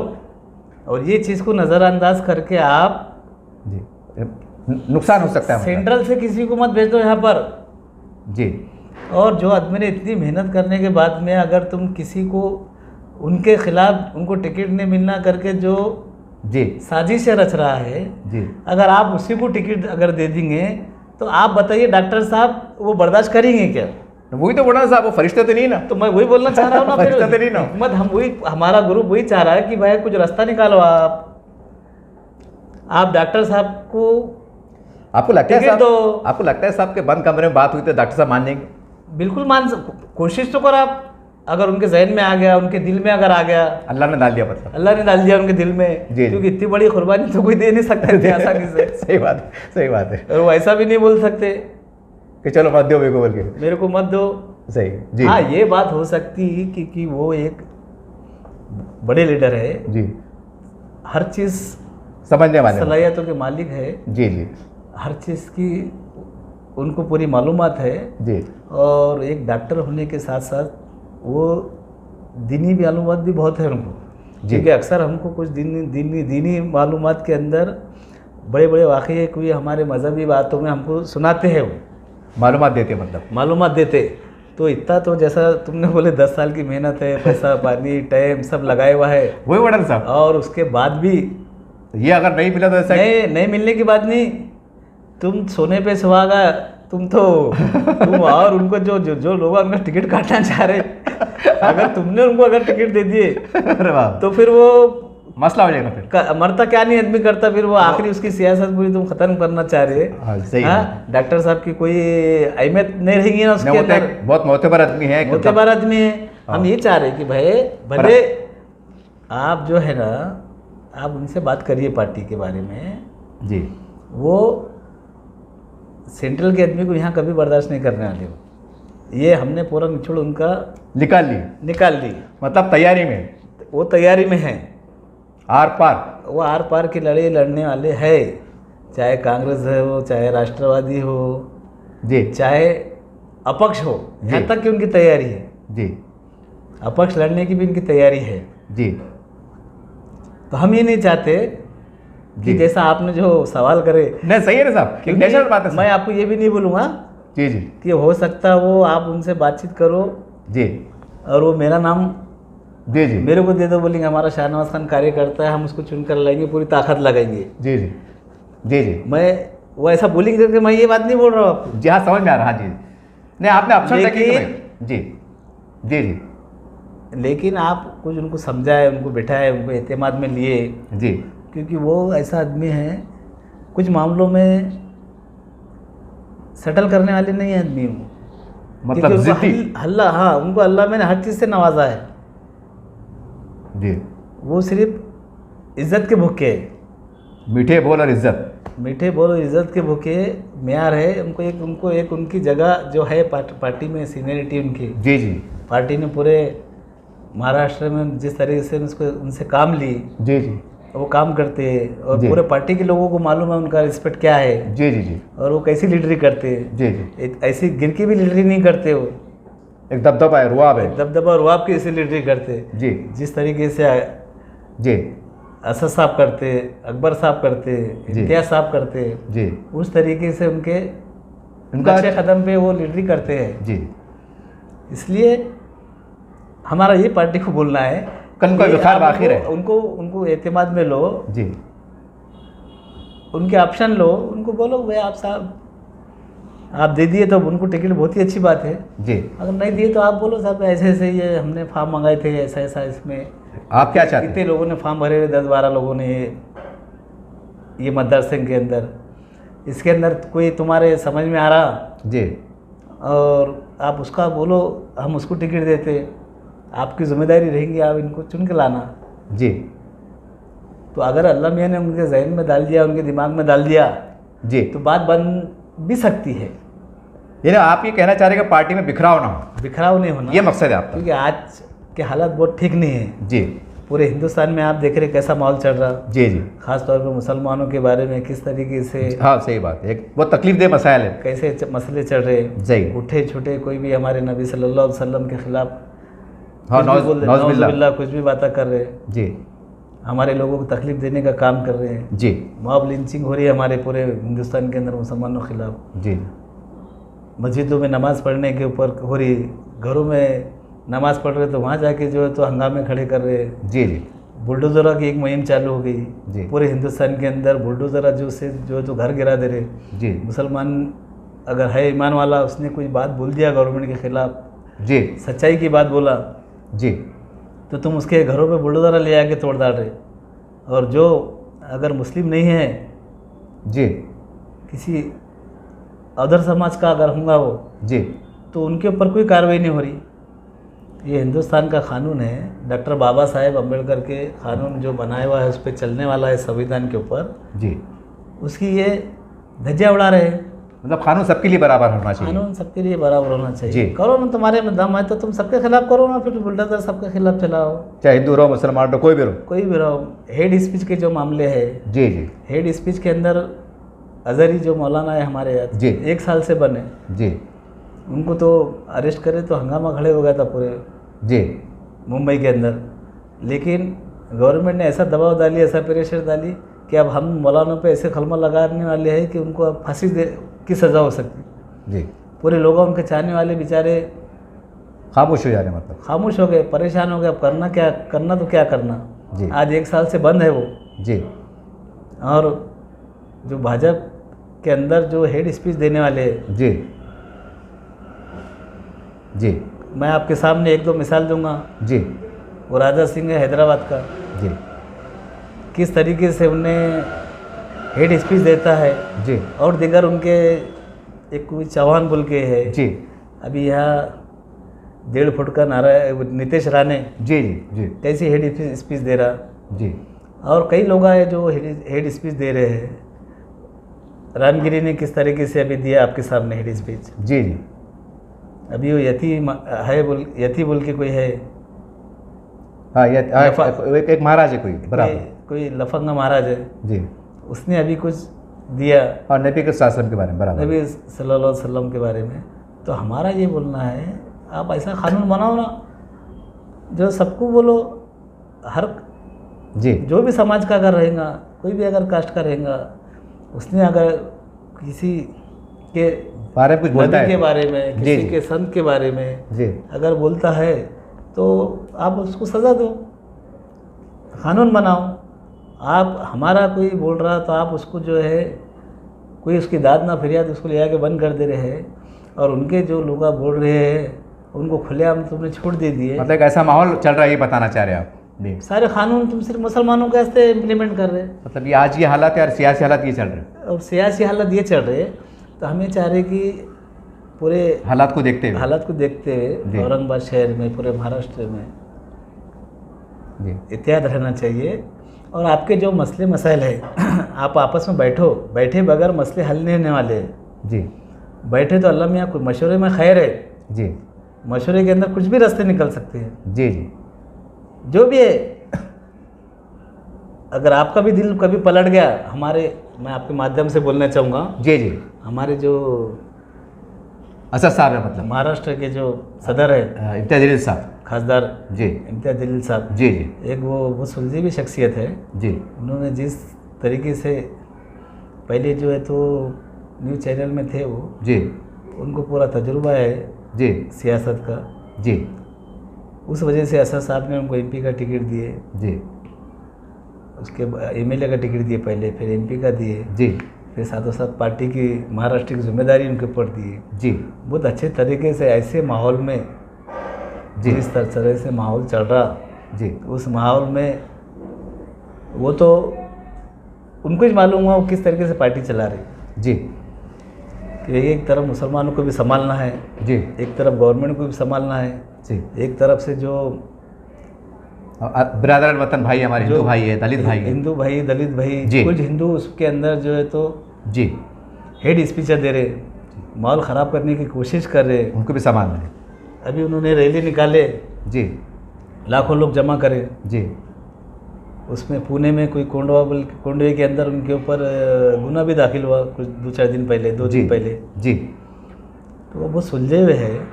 और ये चीज़ को नज़रअंदाज करके आप जी, नुकसान हो सकता है मतलब। सेंट्रल से किसी को मत भेज दो यहाँ पर। जी और जो आदमी ने इतनी मेहनत करने के बाद में अगर तुम किसी को उनके खिलाफ उनको टिकट नहीं मिलना करके जो जी साजिशें रच रहा है, जी अगर आप उसी को टिकट अगर दे देंगे तो आप बताइए डॉक्टर साहब वो बर्दाश्त करेंगे क्या? वही तो बोला साहब, वो फरिश्ते तो नहीं ना। तो मैं वही बोलना चाह रहा हूँ ना, फरिश्ता तो नहीं ना। हिम्मत हम वही, हमारा ग्रुप वही चाह रहा है कि भाई कुछ रास्ता निकालो आप डॉक्टर साहब को आपको लगता है टिकट साहब, दो। आपको लगता है साहब के बंद कमरे में बात हुई तो डॉक्टर साहब मान जाएंगे? बिल्कुल कोशिश तो करो आप, अगर उनके जहन में आ गया, उनके दिल में अगर आ गया, अल्लाह ने डाल दिया मतलब। अल्लाह ने डाल दिया उनके दिल में, जी। क्योंकि इतनी बड़ी कुर्बानी तो कोई दे नहीं सकता इतनी आसानी से, सही बात है, सही बात है और वो ऐसा भी नहीं बोल सकते कि चलो मत दो मेरे को बोल के। मेरे को मत दो। सही जी। हाँ, ये बात हो सकती है कि वो एक बड़े लीडर है, जी, हर चीज़ समझने वाले। सलाहियतों के मालिक है, जी जी हर चीज़ की उनको पूरी मालूमात है, जी और एक डॉक्टर होने के साथ साथ वो दीनी मालूमात भी बहुत है उनको, जी। क्योंकि अक्सर हमको कुछ दीनी मालूमात के अंदर बड़े बड़े वाक़ये कोई हमारे मज़हबी बातों में हमको सुनाते हैं, वो मालूमात देते मतलब। मालूमात देते। तो इतना तो जैसा तुमने बोले 10 साल की मेहनत है, पैसा पानी टाइम सब लगाया हुआ है, वही वड़न साहब। और उसके बाद भी ये अगर नहीं मिला तो ऐसा नहीं मिलने की बात नहीं, तुम सोने पे सुहागा, तुम और उनको जो लोग उनका टिकट काटना चाह रहे, अगर तुमने उनको अगर टिकट दे दिए अरे वाह, तो फिर वो मसला हो जाएगा फिर। मरता क्या नहीं आदमी करता, फिर वो आखिरी उसकी सियासत पूरी तुम खत्म करना चाह रहे। हाँ, सही है। डॉक्टर साहब की कोई अहमियत नहीं रहेगी ना उसके अंदर। बहुत मोतबर आदमी है, मोतबर आदमी है। हम ये चाह रहे कि भाई भले आप जो है ना, आप उनसे बात करिए पार्टी के बारे में जी। वो सेंट्रल के आदमी को यहाँ कभी बर्दाश्त नहीं करने वाले हो। ये हमने पूरा निचोड़ उनका निकाल ली, मतलब तैयारी में, वो तैयारी में है, आर पार, वो आर पार की लड़ाई लड़ने वाले है, चाहे कांग्रेस हो, चाहे राष्ट्रवादी हो जी, चाहे अपक्ष हो, यहाँ तक कि उनकी तैयारी है जी, अपक्ष लड़ने की भी उनकी तैयारी है जी। तो हम ये नहीं चाहते कि जैसा आपने जो सवाल करे, नहीं सही है ना साहब, क्योंकि नेचुरल बात है। मैं आपको ये भी नहीं बोलूँगा जी जी कि हो सकता वो आप उनसे बातचीत करो जी और वो मेरा नाम जी जी मेरे को दे दो, बोलेंगे हमारा शाहनवाज खान कार्य करता है, हम उसको चुन कर लाएंगे, पूरी ताकत लगाएंगे। जी जी जी जी। मैं वो ऐसा बोलेंगे करके मैं ये बात नहीं बोल रहा हूँ आपको। जी हाँ, समझ में आ रहा। हाँ जी, नहीं आपने ऑप्शन लेकिन जी जी जी लेकिन आप कुछ उनको समझाए, उनको बिठाए, उनको एतमाद में लिए, जी, क्योंकि वो ऐसा आदमी है कुछ मामलों में सेटल करने वाले नहीं है आदमी वो, मतलब क्योंकि उनको जिद्दी। अल्लाह, हाँ उनको अल्लाह मैंने हर चीज़ से नवाजा है। जी, वो सिर्फ इज्जत के भूखे है, मीठे बोल और इज्जत, मीठे बोल और इज्जत के भूखे म्यार है। उनको एक उनकी जगह जो है पार्टी में सीनियरिटी उनकी, जी जी पार्टी ने पूरे महाराष्ट्र में जिस तरीके से उनसे काम ली, जी जी, वो काम करते हैं और जी। पूरे पार्टी के लोगों को मालूम है उनका रिस्पेक्ट क्या है जी जी जी और वो कैसी लीडरी करते हैं। जी जी, ऐसी गिरकी भी लीडरी नहीं करते, वो एक दबदबा है, रुआब है। दबदबा और रुआब की ऐसी लीडरी करते हैं। जी जिस तरीके से जी असद साहब करते, अकबर साहब करते, जी। इम्तियाज साहब करते, जी, उस तरीके से उनके उनका नक्शे कदम पे वो लीडरी करते हैं। जी, इसलिए हमारा ये पार्टी को बोलना है कन का कि विखार आप बाखिर है। उनको एतमाद में लो, जी उनके ऑप्शन लो, उनको बोलो भाई आप साहब आप दे दिए तो उनको टिकट बहुत ही अच्छी बात है, जी, अगर नहीं दिए तो आप बोलो साहब ऐसे ऐसे ये हमने फॉर्म मंगाए थे, ऐसा ऐसा इसमें आप क्या चाहते कितने हैं? लोगों ने फॉर्म भरे हुए, 10-12 लोगों ने ये मतदार संघ के अंदर, इसके अंदर कोई तुम्हारे समझ में आ रहा जी और आप उसका बोलो हम उसको टिकट देते, आपकी जिम्मेदारी रहेगी आप इनको चुन के लाना। जी तो अगर अल्लाह मियाँ ने उनके जहन में डाल दिया, उनके दिमाग में डाल दिया जी, तो बात बन भी सकती है। यानी आप ये कहना चाह रहे हैं कि पार्टी में बिखराव ना हो, बिखराव नहीं होना, ये मकसद है आपका? क्योंकि आज के हालात बहुत ठीक नहीं है। जी पूरे हिंदुस्तान में आप देख रहे कैसा माहौल चल रहा, जी जी, खास तौर पर मुसलमानों के बारे में किस तरीके से हाँ सही बात है, एक बहुत तकलीफदेह मसाइल है। कैसे मसले चल रहे, सही, उठे छुटे कोई भी हमारे नबी सल्लल्लाहु अलैहि वसल्लम के खिलाफ हाँ, नौज़ुबिल्लाह कुछ भी बातें कर रहे, जी हमारे लोगों को तकलीफ देने का काम कर रहे हैं, जी मॉब लिंचिंग हो रही है हमारे पूरे हिंदुस्तान के अंदर मुसलमानों के खिलाफ, जी मस्जिदों में नमाज़ पढ़ने के ऊपर हो रही, घरों में नमाज़ पढ़ रहे तो वहाँ जाके जो है तो हंगामे खड़े कर रहे हैं। जी जी बुलडोज़रों की एक मुहिम चालू हो जी। गई पूरे हिंदुस्तान के अंदर, बुलडोज़र जो है तो घर गिरा दे रहे। जी मुसलमान अगर है ईमान वाला, उसने कोई बात बोल दिया गवर्नमेंट के खिलाफ, जी सच्चाई की बात बोला, जी तो तुम उसके घरों पे बुलडोज़र ले आके तोड़ डाल रहे। और जो अगर मुस्लिम नहीं है, जी किसी अदर समाज का अगर होगा वो, जी, तो उनके ऊपर कोई कार्रवाई नहीं हो रही। ये हिंदुस्तान का कानून है, डॉक्टर बाबा साहेब अम्बेडकर के कानून जो बनाया हुआ है उस पर चलने वाला है संविधान के ऊपर, जी, उसकी ये धज्जियाँ उड़ा रहे हैं। मतलब कानून सबके लिए बराबर होना चाहिए। कानून सबके लिए बराबर होना चाहिए। जी। करो ना, तुम्हारे में दम है तो तुम सबके खिलाफ करो ना, फिर बुलडोज़र सबके खिलाफ चलाओ, चाहे हिंदू रहो, मुसलमान रहो, कोई भी रहो। कोई भी रहो। हेड स्पीच के जो मामले हैं, जी जी हेड स्पीच के अंदर अजहरी जो मौलाना है हमारे यहाँ जी। 1 साल से बने, जी उनको तो अरेस्ट करे तो हंगामा खड़े हो गया था पूरे जी मुंबई के अंदर। लेकिन गवर्नमेंट ने ऐसा दबाव डाली, ऐसा प्रेशर डाली कि अब हम मौलाना पे ऐसे कलमा लगाने वाले हैं कि उनको अब फांसी की सज़ा हो सकती। जी, पूरे लोग उनके चाहने वाले बेचारे खामोश हो जा रहे हैं मतलब। खामोश हो गए, परेशान हो गए, अब करना क्या, करना तो क्या करना। जी। आज 1 साल से बंद है वो। जी, और जो भाजपा के अंदर जो हेड स्पीच देने वाले हैं, जी, जी, मैं आपके सामने 1-2 मिसाल दूंगा। जी, वो राजा सिंह है हैदराबाद का, जी, किस तरीके से उन्हें हेड स्पीच देता है। जी, और दिगर उनके एक कोई चौहान बोल के है, जी, अभी यहाँ 1.5 फुट का नारा है, वो नीतीश राणे जी, जी, जी, कैसी हेड स्पीच दे रहा। जी, और कई लोग आए जो हेड स्पीच दे रहे हैं। रामगिरी ने किस तरीके से अभी दिया आपके सामने हेड स्पीच। जी, जी, अभी वो यति बोल के कोई है, हाँ, ये एक महाराज है कोई, बराबर। कोई लफंगा महाराज है, जी, उसने अभी कुछ दिया और नबी के शासन के बारे में, बराबर। नबी सल्लल्लाहु अलैहि वसल्लम के बारे में। तो हमारा ये बोलना है, आप ऐसा कानून बनाओ ना जो सबको बोलो, हर जी, जो भी समाज का अगर रहेगा, कोई भी अगर कास्ट का रहेगा, उसने अगर किसी के बारे में कुछ बोलता नबी है के बारे में, जी, किसी जी, के संत के बारे में जी, अगर बोलता है तो आप उसको सज़ा दो, कानून बनाओ। आप हमारा कोई बोल रहा तो आप उसको जो है कोई उसकी दाद ना फरियाद उसको ले आके बंद कर दे रहे हैं, और उनके जो लोग बोल रहे हैं उनको खुलेआम तुमने छोड़ दे दिए। मतलब एक ऐसा माहौल चल रहा है, ये बताना चाह रहे हैं आप। जी, सारे कानून तुम सिर्फ मुसलमानों के वास्ते इम्प्लीमेंट कर रहे हैं, मतलब ये आज ये हालात है और सियासी हालात ये चल रहे हैं, और सियासी हालत ये चल रहे हैं। तो हम ये चाह रहे कि पूरे हालात को देखते हुए। हालत को देखते जी। हुए औरंगाबाद शहर में, पूरे महाराष्ट्र में जी, एहतियात रहना चाहिए। और आपके जो मसले मसाइल है आप आपस में बैठे बगैर मसले हल नहीं होने वाले हैं। जी, बैठे तो अल्लाह मियाँ कोई मशवरे में खैर है, जी, मशवरे के अंदर कुछ भी रास्ते निकल सकते हैं। जी, जी, जो भी है, अगर आपका भी दिल कभी पलट गया, मैं आपके माध्यम से बोलना चाहूँगा, जी, जी, हमारे जो असद साहब है, मतलब महाराष्ट्र के जो सदर है इम्तियाज जलील साहब। खासदार जी, इम्तियाज जलील साहब, जी, जी, एक वो सुलझी भी शख्सियत है। जी, उन्होंने जिस तरीके से पहले जो है तो न्यूज़ चैनल में थे वो, जी, उनको पूरा तजुर्बा है जी, सियासत का। जी, उस वजह से असद साहब ने उनको एमपी का टिकट दिए, जी, उसके एमएलए का टिकट दिए पहले, फिर एमपी का दिए, जी, फिर साथों साथ पार्टी की महाराष्ट्र की जिम्मेदारी उनके ऊपर दी। जी, बहुत अच्छे तरीके से ऐसे माहौल में, जी, जिस तरह से माहौल चल रहा, जी, उस माहौल में वो तो उनको ही मालूम हुआ वो किस तरीके से पार्टी चला रही। जी, कि एक तरफ मुसलमानों को भी संभालना है, जी, एक तरफ गवर्नमेंट को भी संभालना है, जी, एक तरफ से जो बिरादर वतन भाई हमारे हिंदू भाई है, दलित भाई है। हिंदू भाई, दलित भाई, जी। कुछ हिंदू उसके अंदर जो है तो जी, हेड स्पीच दे रहे, माहौल ख़राब करने की कोशिश कर रहे। उनको भी संभालना है। अभी उन्होंने रैली निकाले, जी, लाखों लोग जमा करे, जी, उसमें पुणे में कोई कोंडवे के अंदर उनके ऊपर गुना भी दाखिल हुआ कुछ 2-4 दिन पहले, 2 दिन पहले। जी, तो वो बहुत सुलझे हुए हैं।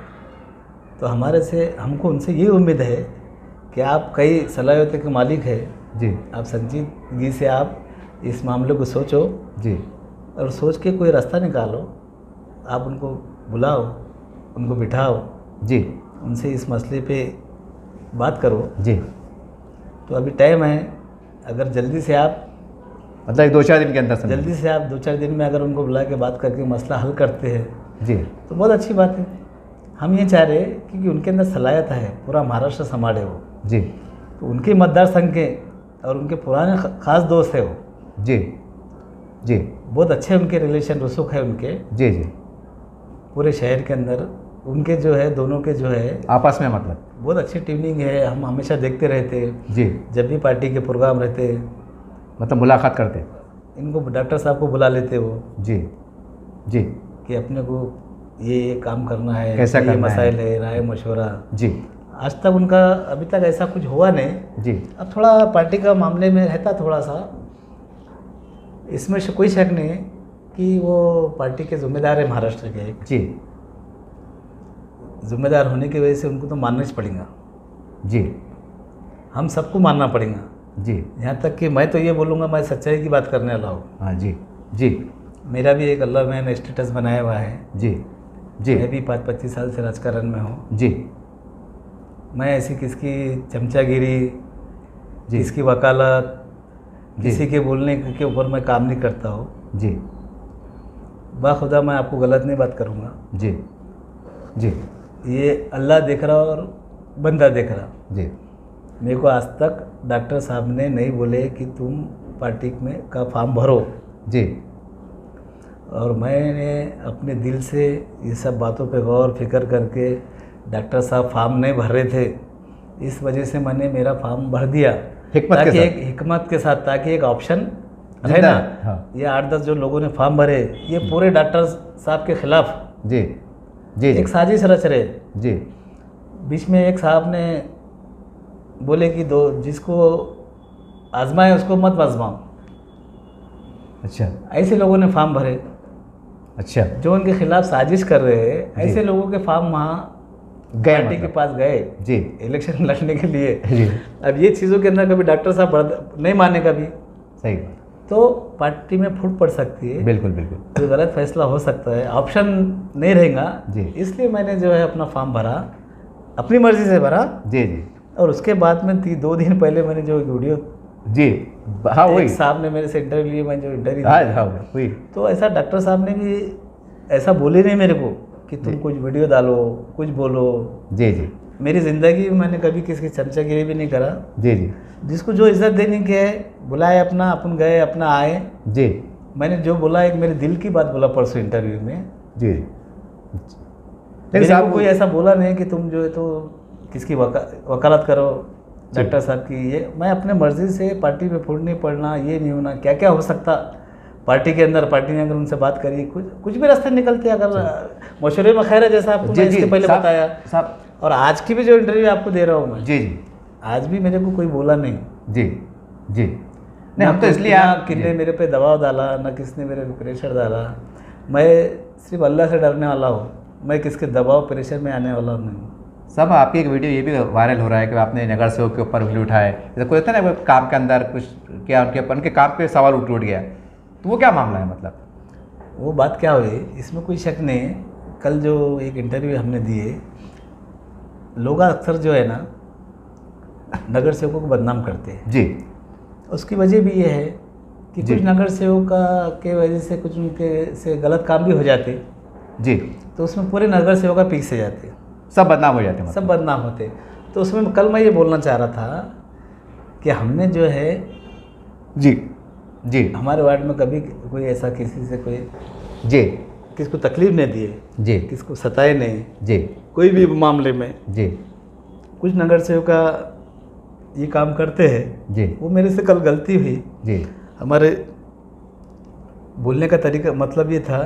तो हमको उनसे ये उम्मीद है कि आप कई सलाहियतों के मालिक हैं, जी, आप संजीदगी से आप इस मामले को सोचो, जी, और सोच के कोई रास्ता निकालो। आप उनको बुलाओ, उनको बिठाओ, जी, उनसे इस मसले पे बात करो। जी, तो अभी टाइम है, अगर जल्दी से आप मतलब 2-4 दिन के अंदर समझ जल्दी से आप 2-4 दिन में अगर उनको बुला के बात करके मसला हल करते हैं जी, तो बहुत अच्छी बात है। हम ये चाह रहे हैं क्योंकि उनके अंदर सलाहियत है, पूरा महाराष्ट्र संभाले वो, जी, तो उनके मतदार संघ के और उनके पुराने खास दोस्त है वो, जी, जी, बहुत अच्छे उनके रिलेशन रसूख है उनके जी, जी, पूरे शहर के अंदर। उनके जो है दोनों के जो है आपस में मतलब बहुत अच्छी ट्यूनिंग है। हम हमेशा देखते रहते हैं, जी, जब भी पार्टी के प्रोग्राम रहते मतलब मुलाकात करते। इनको डॉक्टर साहब को बुला लेते वो, जी, जी, कि अपने को ये काम करना है, कैसा ये करना मसाइल है, राय मशवरा। जी, आज तक उनका अभी तक ऐसा कुछ हुआ नहीं। जी, अब थोड़ा पार्टी का मामले में रहता थोड़ा सा, इसमें से कोई शक नहीं है कि वो पार्टी के जिम्मेदार है महाराष्ट्र के, जी, जिम्मेदार होने की वजह से उनको तो मानना ही पड़ेगा। जी, हम सबको मानना पड़ेगा। जी। यहाँ तक कि मैं तो ये बोलूँगा, मैं सच्चाई की बात करने वाला हूँ। हाँ जी जी मेरा भी एक अल्लाह मैंने स्टेटस बनाया हुआ है। जी जी मैं भी 25 साल से राजकारण में हूँ। जी मैं ऐसी किसकी चमचागिरी, जी किसकी वकालत, जी किसी के बोलने के ऊपर मैं काम नहीं करता हूँ। जी बाखुदा मैं आपको गलत नहीं बात करूँगा। जी जी ये अल्लाह देख रहा और बंदा देख रहा। जी मेरे को आज तक डॉक्टर साहब ने नहीं बोले कि तुम पार्टी में का फॉर्म भरो, जी और मैंने अपने दिल से ये सब बातों पे गौर फिक्र करके, डॉक्टर साहब फॉर्म नहीं भर रहे थे, इस वजह से मैंने मेरा फॉर्म भर दिया, हिकमत के ताकि साथ। एक हिकमत के साथ, ताकि एक ऑप्शन है जिंदा ना। है, हाँ। ये 8-10 जो लोगों ने फॉर्म भरे, ये पूरे डॉक्टर साहब के खिलाफ जी जी एक साजिश रच रहे। जी बीच में एक साहब ने बोले कि दो जिसको आजमाए उसको मत आजमाओ। अच्छा ऐसे लोगों ने फॉर्म भरे अच्छा जो उनके खिलाफ साजिश कर रहे हैं। जी। ऐसे लोगों के फॉर्म वहाँ गए पार्टी के मतलब। पास गए जी इलेक्शन लड़ने के लिए। जी अब ये चीज़ों के अंदर कभी डॉक्टर साहब नहीं माने कभी, सही बात, तो पार्टी में फूट पड़ सकती है, बिल्कुल बिल्कुल कोई गलत फैसला हो सकता है, ऑप्शन नहीं रहेगा। जी। इसलिए मैंने जो है अपना फॉर्म भरा, अपनी मर्जी से भरा। जी जी और उसके बाद में 2 दिन पहले मैंने जो वीडियो, जी हाँ वही, एक साहब ने मेरे से इंटरव्यू लिए, मैं जो इंटरव्यू हाँ हाँ वही, तो ऐसा डॉक्टर साहब ने भी ऐसा बोले नहीं मेरे को कि तुम जी। कुछ वीडियो डालो, कुछ बोलो। जी जी मेरी ज़िंदगी में मैंने कभी किसी की चमचागिरी भी नहीं करा। जी जी जिसको जो इज्जत देने की है बुलाए, अपना अपन गए, अपना आए। जी मैंने जो बोला, एक मेरे दिल की बात बोला परसों इंटरव्यू में। जी मेरे को साहब कोई ऐसा बोला नहीं कि तुम जो है तो किसकी वकालत करो डॉक्टर साहब की। ये मैं अपने मर्जी से पार्टी में फूट नहीं पड़ना, ये नहीं होना, क्या क्या हो सकता पार्टी के अंदर। पार्टी ने अगर उनसे बात करी, कुछ भी रास्ते निकलते, अगर मशवरे में खैर है, जैसा आपको जी मैं जी इसके पहले साहब- बताया। साहब और आज की भी जो इंटरव्यू आपको दे रहा हूँ मैं, जी जी आज भी मेरे को कोई बोला नहीं। जी जी नहीं, हम तो इसलिए आप किसने मेरे पे दबाव डाला, ना किसने मेरे पे प्रेशर डाला। मैं सिर्फ अल्लाह से डरने वाला हूँ, मैं किसके दबाव प्रेशर में आने वाला नहीं हूँ। सब आपकी एक वीडियो ये भी वायरल हो रहा है कि आपने नगर सेवक के ऊपर उंगली उठाए, जैसे कोई होता है ना, कोई काम के अंदर कुछ क्या उनके काम पे सवाल उठ गया, तो वो क्या मामला है मतलब? वो बात क्या हुई, इसमें कोई शक नहीं है। कल जो एक इंटरव्यू हमने दिए, लोग अक्सर जो है ना नगर सेवकों को बदनाम करते हैं। जी उसकी वजह भी ये है कि जी। कुछ नगर सेवक के वजह से कुछ उनके से गलत काम भी हो जाते, जी तो उसमें पूरे नगर सेवक का पीछे जाते, सब बदनाम हो जाते हैं सब बदनाम होते। तो उसमें कल मैं ये बोलना चाह रहा था कि हमने जो है जी जी हमारे वार्ड में कभी कोई ऐसा किसी से कोई जी किसको तकलीफ नहीं दिए, जी किसको सताए नहीं, जी कोई भी मामले में। जी कुछ नगर सेवक का ये काम करते हैं, जी वो मेरे से कल गलती हुई। जी हमारे बोलने का तरीका मतलब ये था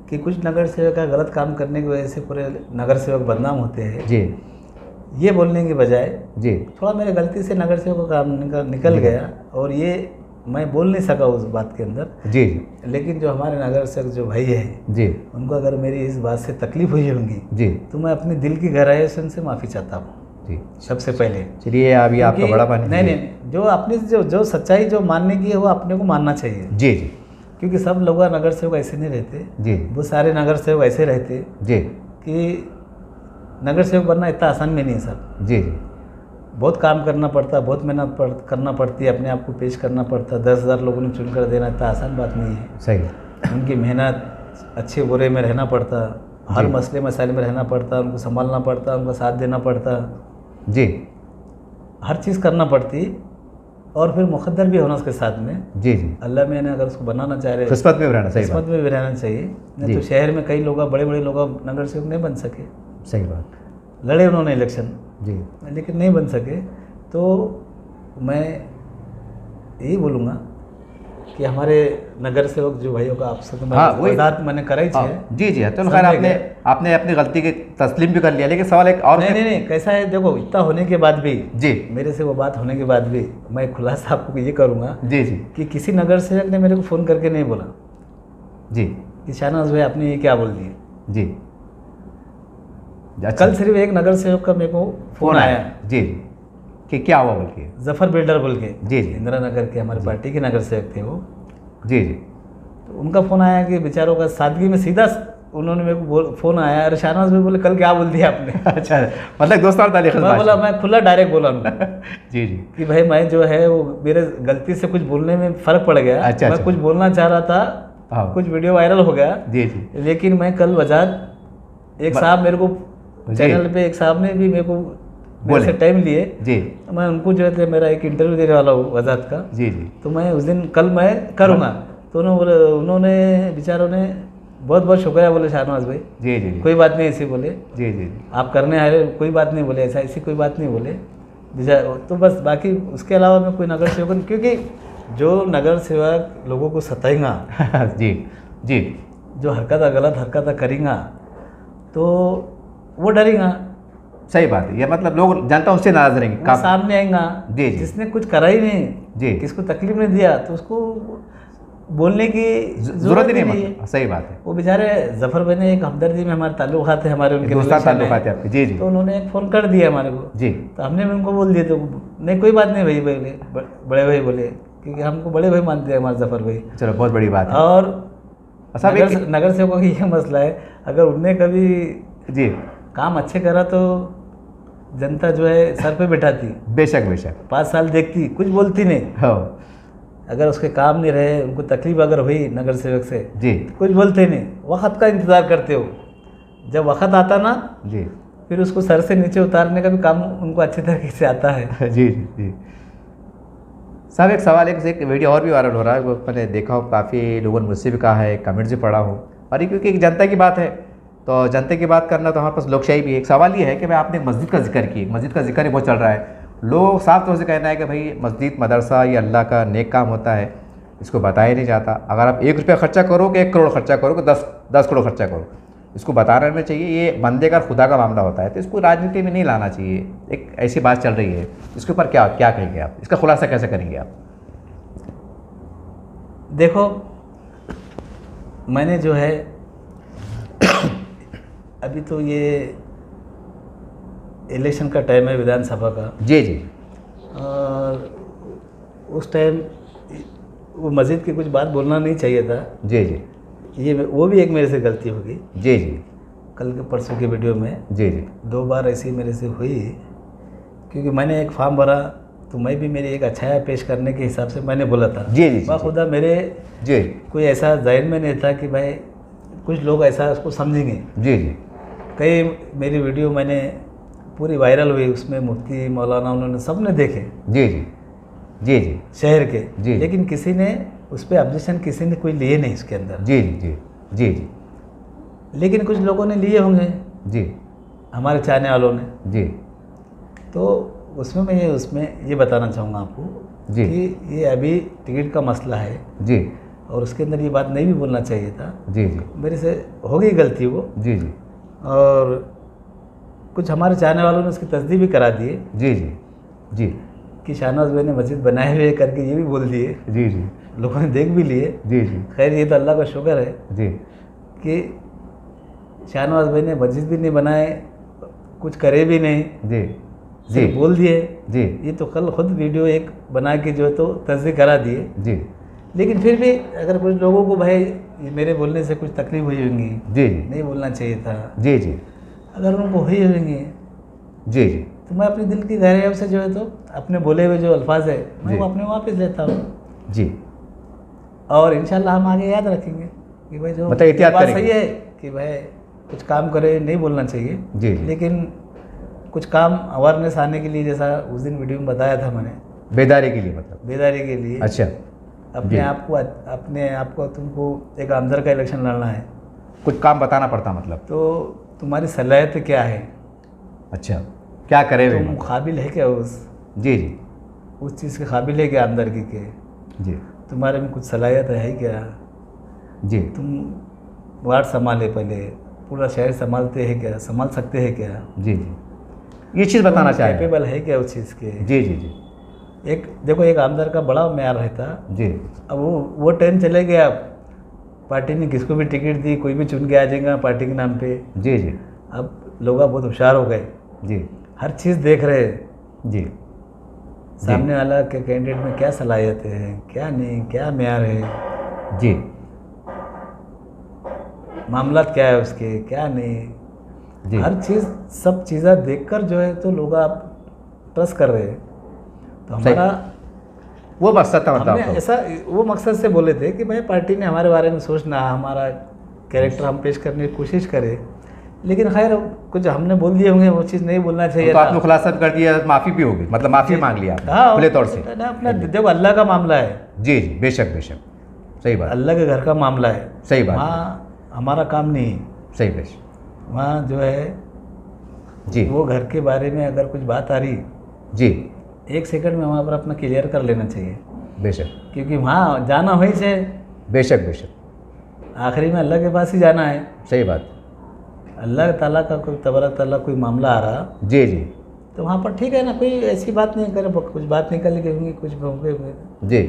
कि कुछ नगर सेवक का गलत काम करने की वजह से पूरे नगर सेवक बदनाम होते हैं। जी ये बोलने की बजाय जी थोड़ा मेरे गलती से नगर सेवक का काम निकल गया, और ये मैं बोल नहीं सका उस बात के अंदर। जी लेकिन जो हमारे नगर सेवक जो भाई है, जी उनको अगर मेरी इस बात से तकलीफ हुई होंगी, जी तो मैं अपनी दिल की गहराई से उनसे माफ़ी चाहता हूँ जी सबसे पहले। चलिए अभी आपका क्योंकि- बड़ा पानी नहीं नहीं, जो अपनी जो सच्चाई जो मानने की है वो अपने को मानना चाहिए। जी जी क्योंकि सब लोग नगर सेवक ऐसे नहीं रहते, जी वो सारे नगर सेवक ऐसे रहते जी कि नगर सेवक बनना इतना आसान भी नहीं है सर। जी जी बहुत काम करना पड़ता है, बहुत मेहनत करना पड़ती है, अपने आप को पेश करना पड़ता है। 10,000 लोगों ने चुनकर देना इतना आसान बात नहीं है। सही उनकी मेहनत, अच्छे बुरे में रहना पड़ता, हर जी। मसले मसाइल में रहना पड़ता, उनको संभालना पड़ता, उनका साथ देना पड़ता, जी हर चीज़ करना पड़ती, और फिर मुकद्दर भी होना उसके साथ में। जी जी अल्लाह मैंने अगर उसको बनाना चाह रहे, किस्मत में रहना, सही किस्मत बात, में भी रहना चाहिए। नहीं जी। तो शहर में कई लोग, बड़े बड़े लोग नगर सेवक नहीं बन सके। सही बात, लड़े उन्होंने इलेक्शन, जी लेकिन नहीं बन सके। तो मैं यही बोलूँगा कि हमारे नगर सेवक जो भाइयों का आपसे तो हाँ, वही- वजाहत मैंने कराई हाँ, है। जी जी तो समझ खैर आपने गए। आपने अपनी गलती की तस्लीम भी कर लिया, लेकिन सवाल एक और नहीं, कैसा है, देखो इतना होने के बाद भी, जी मेरे से वो बात होने के बाद भी मैं खुलासा आपको ये करूँगा जी जी कि किसी नगर सेवक ने मेरे को फ़ोन करके नहीं बोला जी कि शाहनवाज भाई आपने ये क्या बोल दिया। जी अच्छा, कल सिर्फ एक नगर सेवक का मेरे को फ़ोन आया जी कि क्या हुआ बोल के? जफ़र बिल्डर बोल के, जी जी इंदिरा नगर के हमारे पार्टी के नगर सेवक थे वो। जी जी तो उनका फ़ोन आया कि बेचारों का सादगी में सीधा उन्होंने मेरे को फ़ोन आया, अरे शाहनवाज भाई बोले कल क्या बोल दिया आपने? अच्छा, मतलब दोस्तार तारीख मैं बोला, मैं खुला डायरेक्ट बोला उनको जी जी कि भाई मैं जो है वो मेरे गलती से कुछ बोलने में फ़र्क पड़ गया। अच्छा, मैं अच्छा। कुछ बोलना चाह रहा था, हाँ कुछ वीडियो वायरल हो गया, जी जी लेकिन मैं कल वजाहत एक साहब मेरे को जी। चैनल पे एक साहब ने भी मेरे को मेरे बोले। से टाइम लिए, जी मैं उनको जो है मेरा एक इंटरव्यू देने वाला हूँ वजाहत का, जी जी तो मैं उस दिन कल मैं करूँगा। तो उन्होंने बेचारों ने बहुत बहुत शुक्रिया बोले शाहनवाज भाई, जी जी जी कोई बात नहीं ऐसे बोले, जी जी आप करने आए कोई बात नहीं बोले, ऐसी कोई बात नहीं बोले। तो बस बाकी उसके अलावा मैं कोई नगर सेवक, क्योंकि जो नगर सेवक लोगों को सताएगा, जी जी जो गलत हरकत करेगा, तो वो डरेगा, सही बात है। ये मतलब लोग जनता उससे नाराज रहेंगे वो सामने आएगा। जी जी जिसने कुछ करा ही नहीं, जी किसको तकलीफ नहीं दिया, तो उसको बोलने की जरूरत ही नहीं, मतलब सही बात है। वो बेचारे जफर भाई ने एक हमदर्दी में हमारे ताल्लुकात है, हमारे उनके दोस्तार relation ताल्लुकात है है। आपके। जी जी तो उन्होंने एक फ़ोन कर दिया हमारे को, जी तो हमने भी उनको बोल दिया, तो नहीं कोई बात नहीं भाई बोले, बड़े भाई बोले, क्योंकि हमको बड़े भाई मानते हैं हमारे जफर भाई। चलो बहुत बड़ी बात है। और साहब नगर सेवकों की ये मसला है, अगर उनने कभी जी काम अच्छे करा तो जनता जो है सर पे बैठाती, बेशक बेशक 5 साल देखती, कुछ बोलती नहीं। हो अगर उसके काम नहीं रहे, उनको तकलीफ अगर हुई नगर सेवक से, जी कुछ बोलते नहीं, वक्त का इंतज़ार करते हो। जब वक्त आता ना, जी फिर उसको सर से नीचे उतारने का भी काम उनको अच्छे तरीके से आता है। जी जी जी साहब एक सवाल, एक वीडियो और भी वायरल हो रहा है, वो मैंने देखा हो, काफ़ी लोगों ने मुझसे भी कहा है, कमेंट्स भी पढ़ा हूँ, और ये क्योंकि एक जनता की बात है, तो जनता की बात करना तो हमारे पास लोकशाही भी है। एक सवाल ये है कि भाई आपने मस्जिद का जिक्र किया, मस्जिद का जिक्र ही बहुत चल रहा है, लोग साफ तौर से कहना है कि भाई मस्जिद मदरसा ये अल्लाह का नेक काम होता है, इसको बताया नहीं जाता। अगर आप 1 रुपया खर्चा करो कि 1 करोड़ खर्चा करो कि 10 करोड़ खर्चा करो, इसको बताना में चाहिए। ये बंदे का खुदा का मामला होता है, तो इसको राजनीति में नहीं लाना चाहिए। एक ऐसी बात चल रही है, इसके ऊपर क्या क्या कहेंगे आप, इसका खुलासा कैसे करेंगे आप? देखो, मैंने जो है अभी तो ये इलेक्शन का टाइम है विधानसभा का, जी जी और उस टाइम वो मस्जिद की कुछ बात बोलना नहीं चाहिए था। जी जी ये वो भी एक मेरे से गलती होगी। जी जी कल के परसों की वीडियो में जी जी 2 बार ऐसी मेरे से हुई, क्योंकि मैंने एक फॉर्म भरा, तो मैं भी मेरी एक अच्छा पेश करने के हिसाब से मैंने बोला था। जी जी बाखुदा मेरे जी कोई ऐसा ज़हन में नहीं था कि भाई कुछ लोग ऐसा उसको समझेंगे। जी जी कई मेरी वीडियो मैंने पूरी वायरल हुई, उसमें मुफ्ती मौलाना उन्होंने सब ने देखे जी जी जी जी शहर के, जी। लेकिन किसी ने उस पर ऑब्जेक्शन किसी ने कोई लिए नहीं उसके अंदर। जी जी जी जी लेकिन कुछ लोगों ने लिए होंगे, जी हमारे चाहने वालों ने। जी तो उसमें मैं ये बताना चाहूँगा आपको जी। कि ये अभी टिकट का मसला है, जी और उसके अंदर ये बात नहीं भी बोलना चाहिए था। जी जी मेरे से हो गई गलती वो, जी जी और कुछ हमारे चाहने वालों ने उसकी तस्दीक भी करा दिए जी जी जी कि शाहनवाज भाई ने मस्जिद बनाए हुए करके ये भी बोल दिए, जी जी लोगों ने देख भी लिए। जी जी खैर ये तो अल्लाह का शुक्र है जी कि शाहनवाज भाई ने मस्जिद भी नहीं बनाए, कुछ करे भी नहीं, जी सिर्फ जी बोल दिए। जी ये तो कल खुद वीडियो एक बना के जो है तो तस्दीक करा दिए। जी लेकिन फिर भी अगर कुछ लोगों को भाई ये मेरे बोलने से कुछ तकलीफ हुई होंगी, जी जी नहीं बोलना चाहिए था, जी जी अगर उनको हुई होंगी, जी जी तो मैं अपने दिल की गहराइयों से जो है तो अपने बोले हुए जो अल्फाज है मैं जी। वो अपने वापस लेता हूँ, जी और इंशाल्लाह हम आगे याद रखेंगे कि भाई जो मतलब एहतियात बात करेंगे। सही है कि भाई कुछ काम करे, नहीं बोलना चाहिए। जी जी लेकिन कुछ काम अवेयरनेस आने के लिए, जैसा उस दिन वीडियो में बताया था मैंने, बेदारी के लिए, मतलब बेदारी के लिए, अच्छा अपने जी। आप को तुमको एक आमदर का इलेक्शन लड़ना है, कुछ काम बताना पड़ता, मतलब तो तुम्हारी सलाहियत क्या है, अच्छा क्या करे वे, तुम मतलब काबिल है क्या जी जी उस चीज़ के काबिल है क्या आमदरगी के, जी तुम्हारे में कुछ सलाहियत है क्या, जी तुम वार्ड संभाले, पहले पूरा शहर संभालते हैं क्या, संभाल सकते हैं क्या, जी जी ये चीज़ बताना चाहें, कैपेबल है क्या उस चीज़ के। जी जी जी एक देखो, एक आमदर का बड़ा म्यार रहता। जी अब वो टाइम चले गया, पार्टी ने किसको भी टिकट दी, कोई भी चुन के आ जाएगा पार्टी के नाम पे। जी जी अब लोग बहुत होशियार हो गए, जी हर चीज़ देख रहे हैं। जी सामने वाला के कैंडिडेट में क्या सलाहियत है, क्या नहीं, क्या मेयार है, जी मामलात क्या है उसके, क्या नहीं, जी हर चीज़ सब चीज़ें देखकर जो है तो लोग आप ट्रस्ट कर रहे हैं। तो सही। हमारा वो मकसद था मतलब हमने आपका। ऐसा वो मकसद से बोले थे कि भाई पार्टी ने हमारे बारे में सोचना, हमारा कैरेक्टर हम पेश करने की कोशिश करें, लेकिन खैर कुछ हमने बोल दिए होंगे वो चीज़ नहीं बोलना चाहिए तो था। आपने खुलासा भी कर दिया, माफ़ी भी होगी, मतलब माफ़ी मांग लिया आपने हाँ, खुले तौर से। ना अपना देखो अल्लाह का मामला है, जी जी बेशक बेशक, सही बात, अल्लाह के घर का मामला है, सही बात, वहाँ हमारा काम नहीं है। सही बेशक, वहाँ जो है जी वो घर के बारे में अगर कुछ बात आ रही, जी 1 सेकंड में वहाँ पर अपना क्लियर कर लेना चाहिए, बेशक क्योंकि वहाँ जाना वहीं से बेशक बेशक, आखिरी में अल्लाह के पास ही जाना है। सही बात, अल्लाह ताला का कोई तबारक ताला कोई मामला आ रहा जी जी तो वहाँ पर ठीक है ना, कोई ऐसी बात नहीं करे, कुछ बात निकल के होंगी, कुछ होंगे। जी,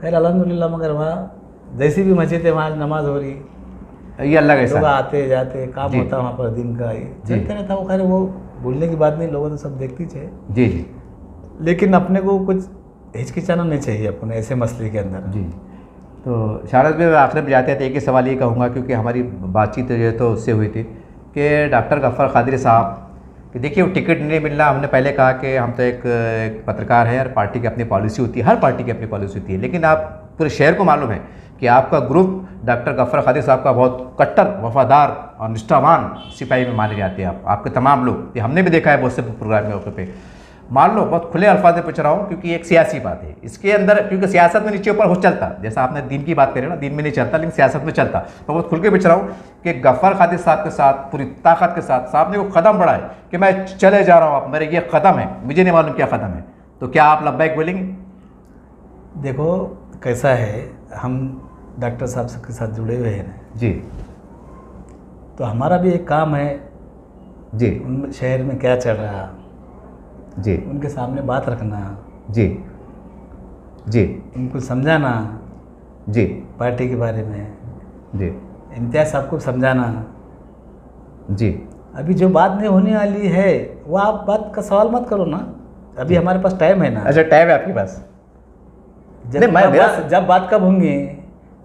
खैर अल्हम्दुलिल्लाह, मगर वहाँ जैसी भी मस्जिद है वहाँ नमाज हो रही, ये अल्लाह का लोग एहसान है। आते जाते, काम जी। होता वहाँ पर दिन का, ये जी। चलते रहता। वो खैर वो भूलने की बात नहीं, लोगों तो सब देखती थे, जी जी लेकिन अपने को कुछ हिचकिचाना नहीं चाहिए अपने ऐसे मसले के अंदर। जी। तो शारद में आखिर में जाते थे एक ही सवाल ये कहूँगा, क्योंकि हमारी बातचीत जो है तो उससे हुई थी कि डॉक्टर गफ्फार कादरी साहब कि देखिए वो टिकट नहीं मिलना, हमने पहले कहा कि हम तो एक पत्रकार हैं और पार्टी की अपनी पॉलिसी होती है, हर पार्टी की अपनी पॉलिसी होती है, लेकिन आप पूरे शहर को मालूम है कि आपका ग्रुप डॉक्टर गफ्फार कादरी साहब का बहुत कट्टर वफादार और निष्ठावान सिपाही में माने जाते हैं। आपके तमाम लोग, ये हमने भी देखा है बहुत से प्रोग्राम में पे। मान लो बहुत खुले अल्फाज में पूछ रहा हूँ, क्योंकि एक सियासी बात है इसके अंदर, क्योंकि सियासत में नीचे ऊपर हो चलता, जैसा आपने दीन की बात करी ना, दीन में नहीं चलता लेकिन सियासत में चलता। तो बहुत खुल के पूछ रहा हूँ कि गफ्फार कादरी साहब के साथ पूरी ताकत के साथ साहब ने वो कदम बढ़ाए कि मैं चले जा रहा हूँ, अब मेरे ये कदम है, मुझे नहीं मालूम क्या कदम है, तो क्या आप लब्बैक बोलेंगे? देखो कैसा है, हम डॉक्टर साहब के साथ जुड़े हुए हैं जी तो हमारा भी एक काम है जी उन शहर में क्या चल रहा है जी उनके सामने बात रखना, जी जी उनको समझाना जी पार्टी के बारे में, जी इम्तियाज़ साहब को समझाना। जी अभी जो बात नहीं होने वाली है वो आप बात का सवाल मत करो ना, अभी हमारे पास टाइम है ना। अच्छा टाइम है आपके पास? जब बात कब होंगे,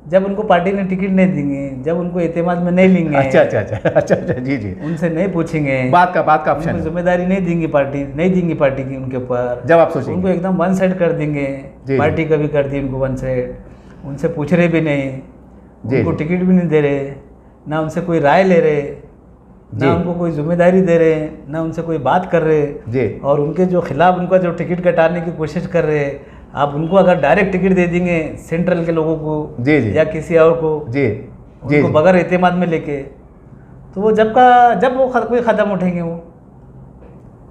जब उनको पार्टी ने टिकट नहीं देंगे, जब उनको एतमाद में नहीं लेंगे, अच्छा अच्छा अच्छा अच्छा अच्छा जी जी, उनसे नहीं पूछेंगे, बात का ऑप्शन उनको है। जिम्मेदारी नहीं देंगी पार्टी की उनके ऊपर, जब आप सोचेंगे उनको एकदम वन साइड कर देंगे, जी। पार्टी का भी कर दी उनको वन साइड, उनसे पूछ रहे भी नहीं, जी। उनको टिकट भी नहीं दे रहे, ना उनसे कोई राय ले रहे, जी। ना उनको कोई जिम्मेदारी दे रहे, ना उनसे कोई बात कर रहे, जी और उनके जो खिलाफ उनका जो टिकट कटाने की कोशिश कर रहे हैं, आप उनको अगर डायरेक्ट टिकट दे देंगे सेंट्रल के लोगों को जी जी या किसी और को, जी जी उनको जी। बगैर एतमाद में लेके, तो वो जब वो कोई कदम उठेंगे वो।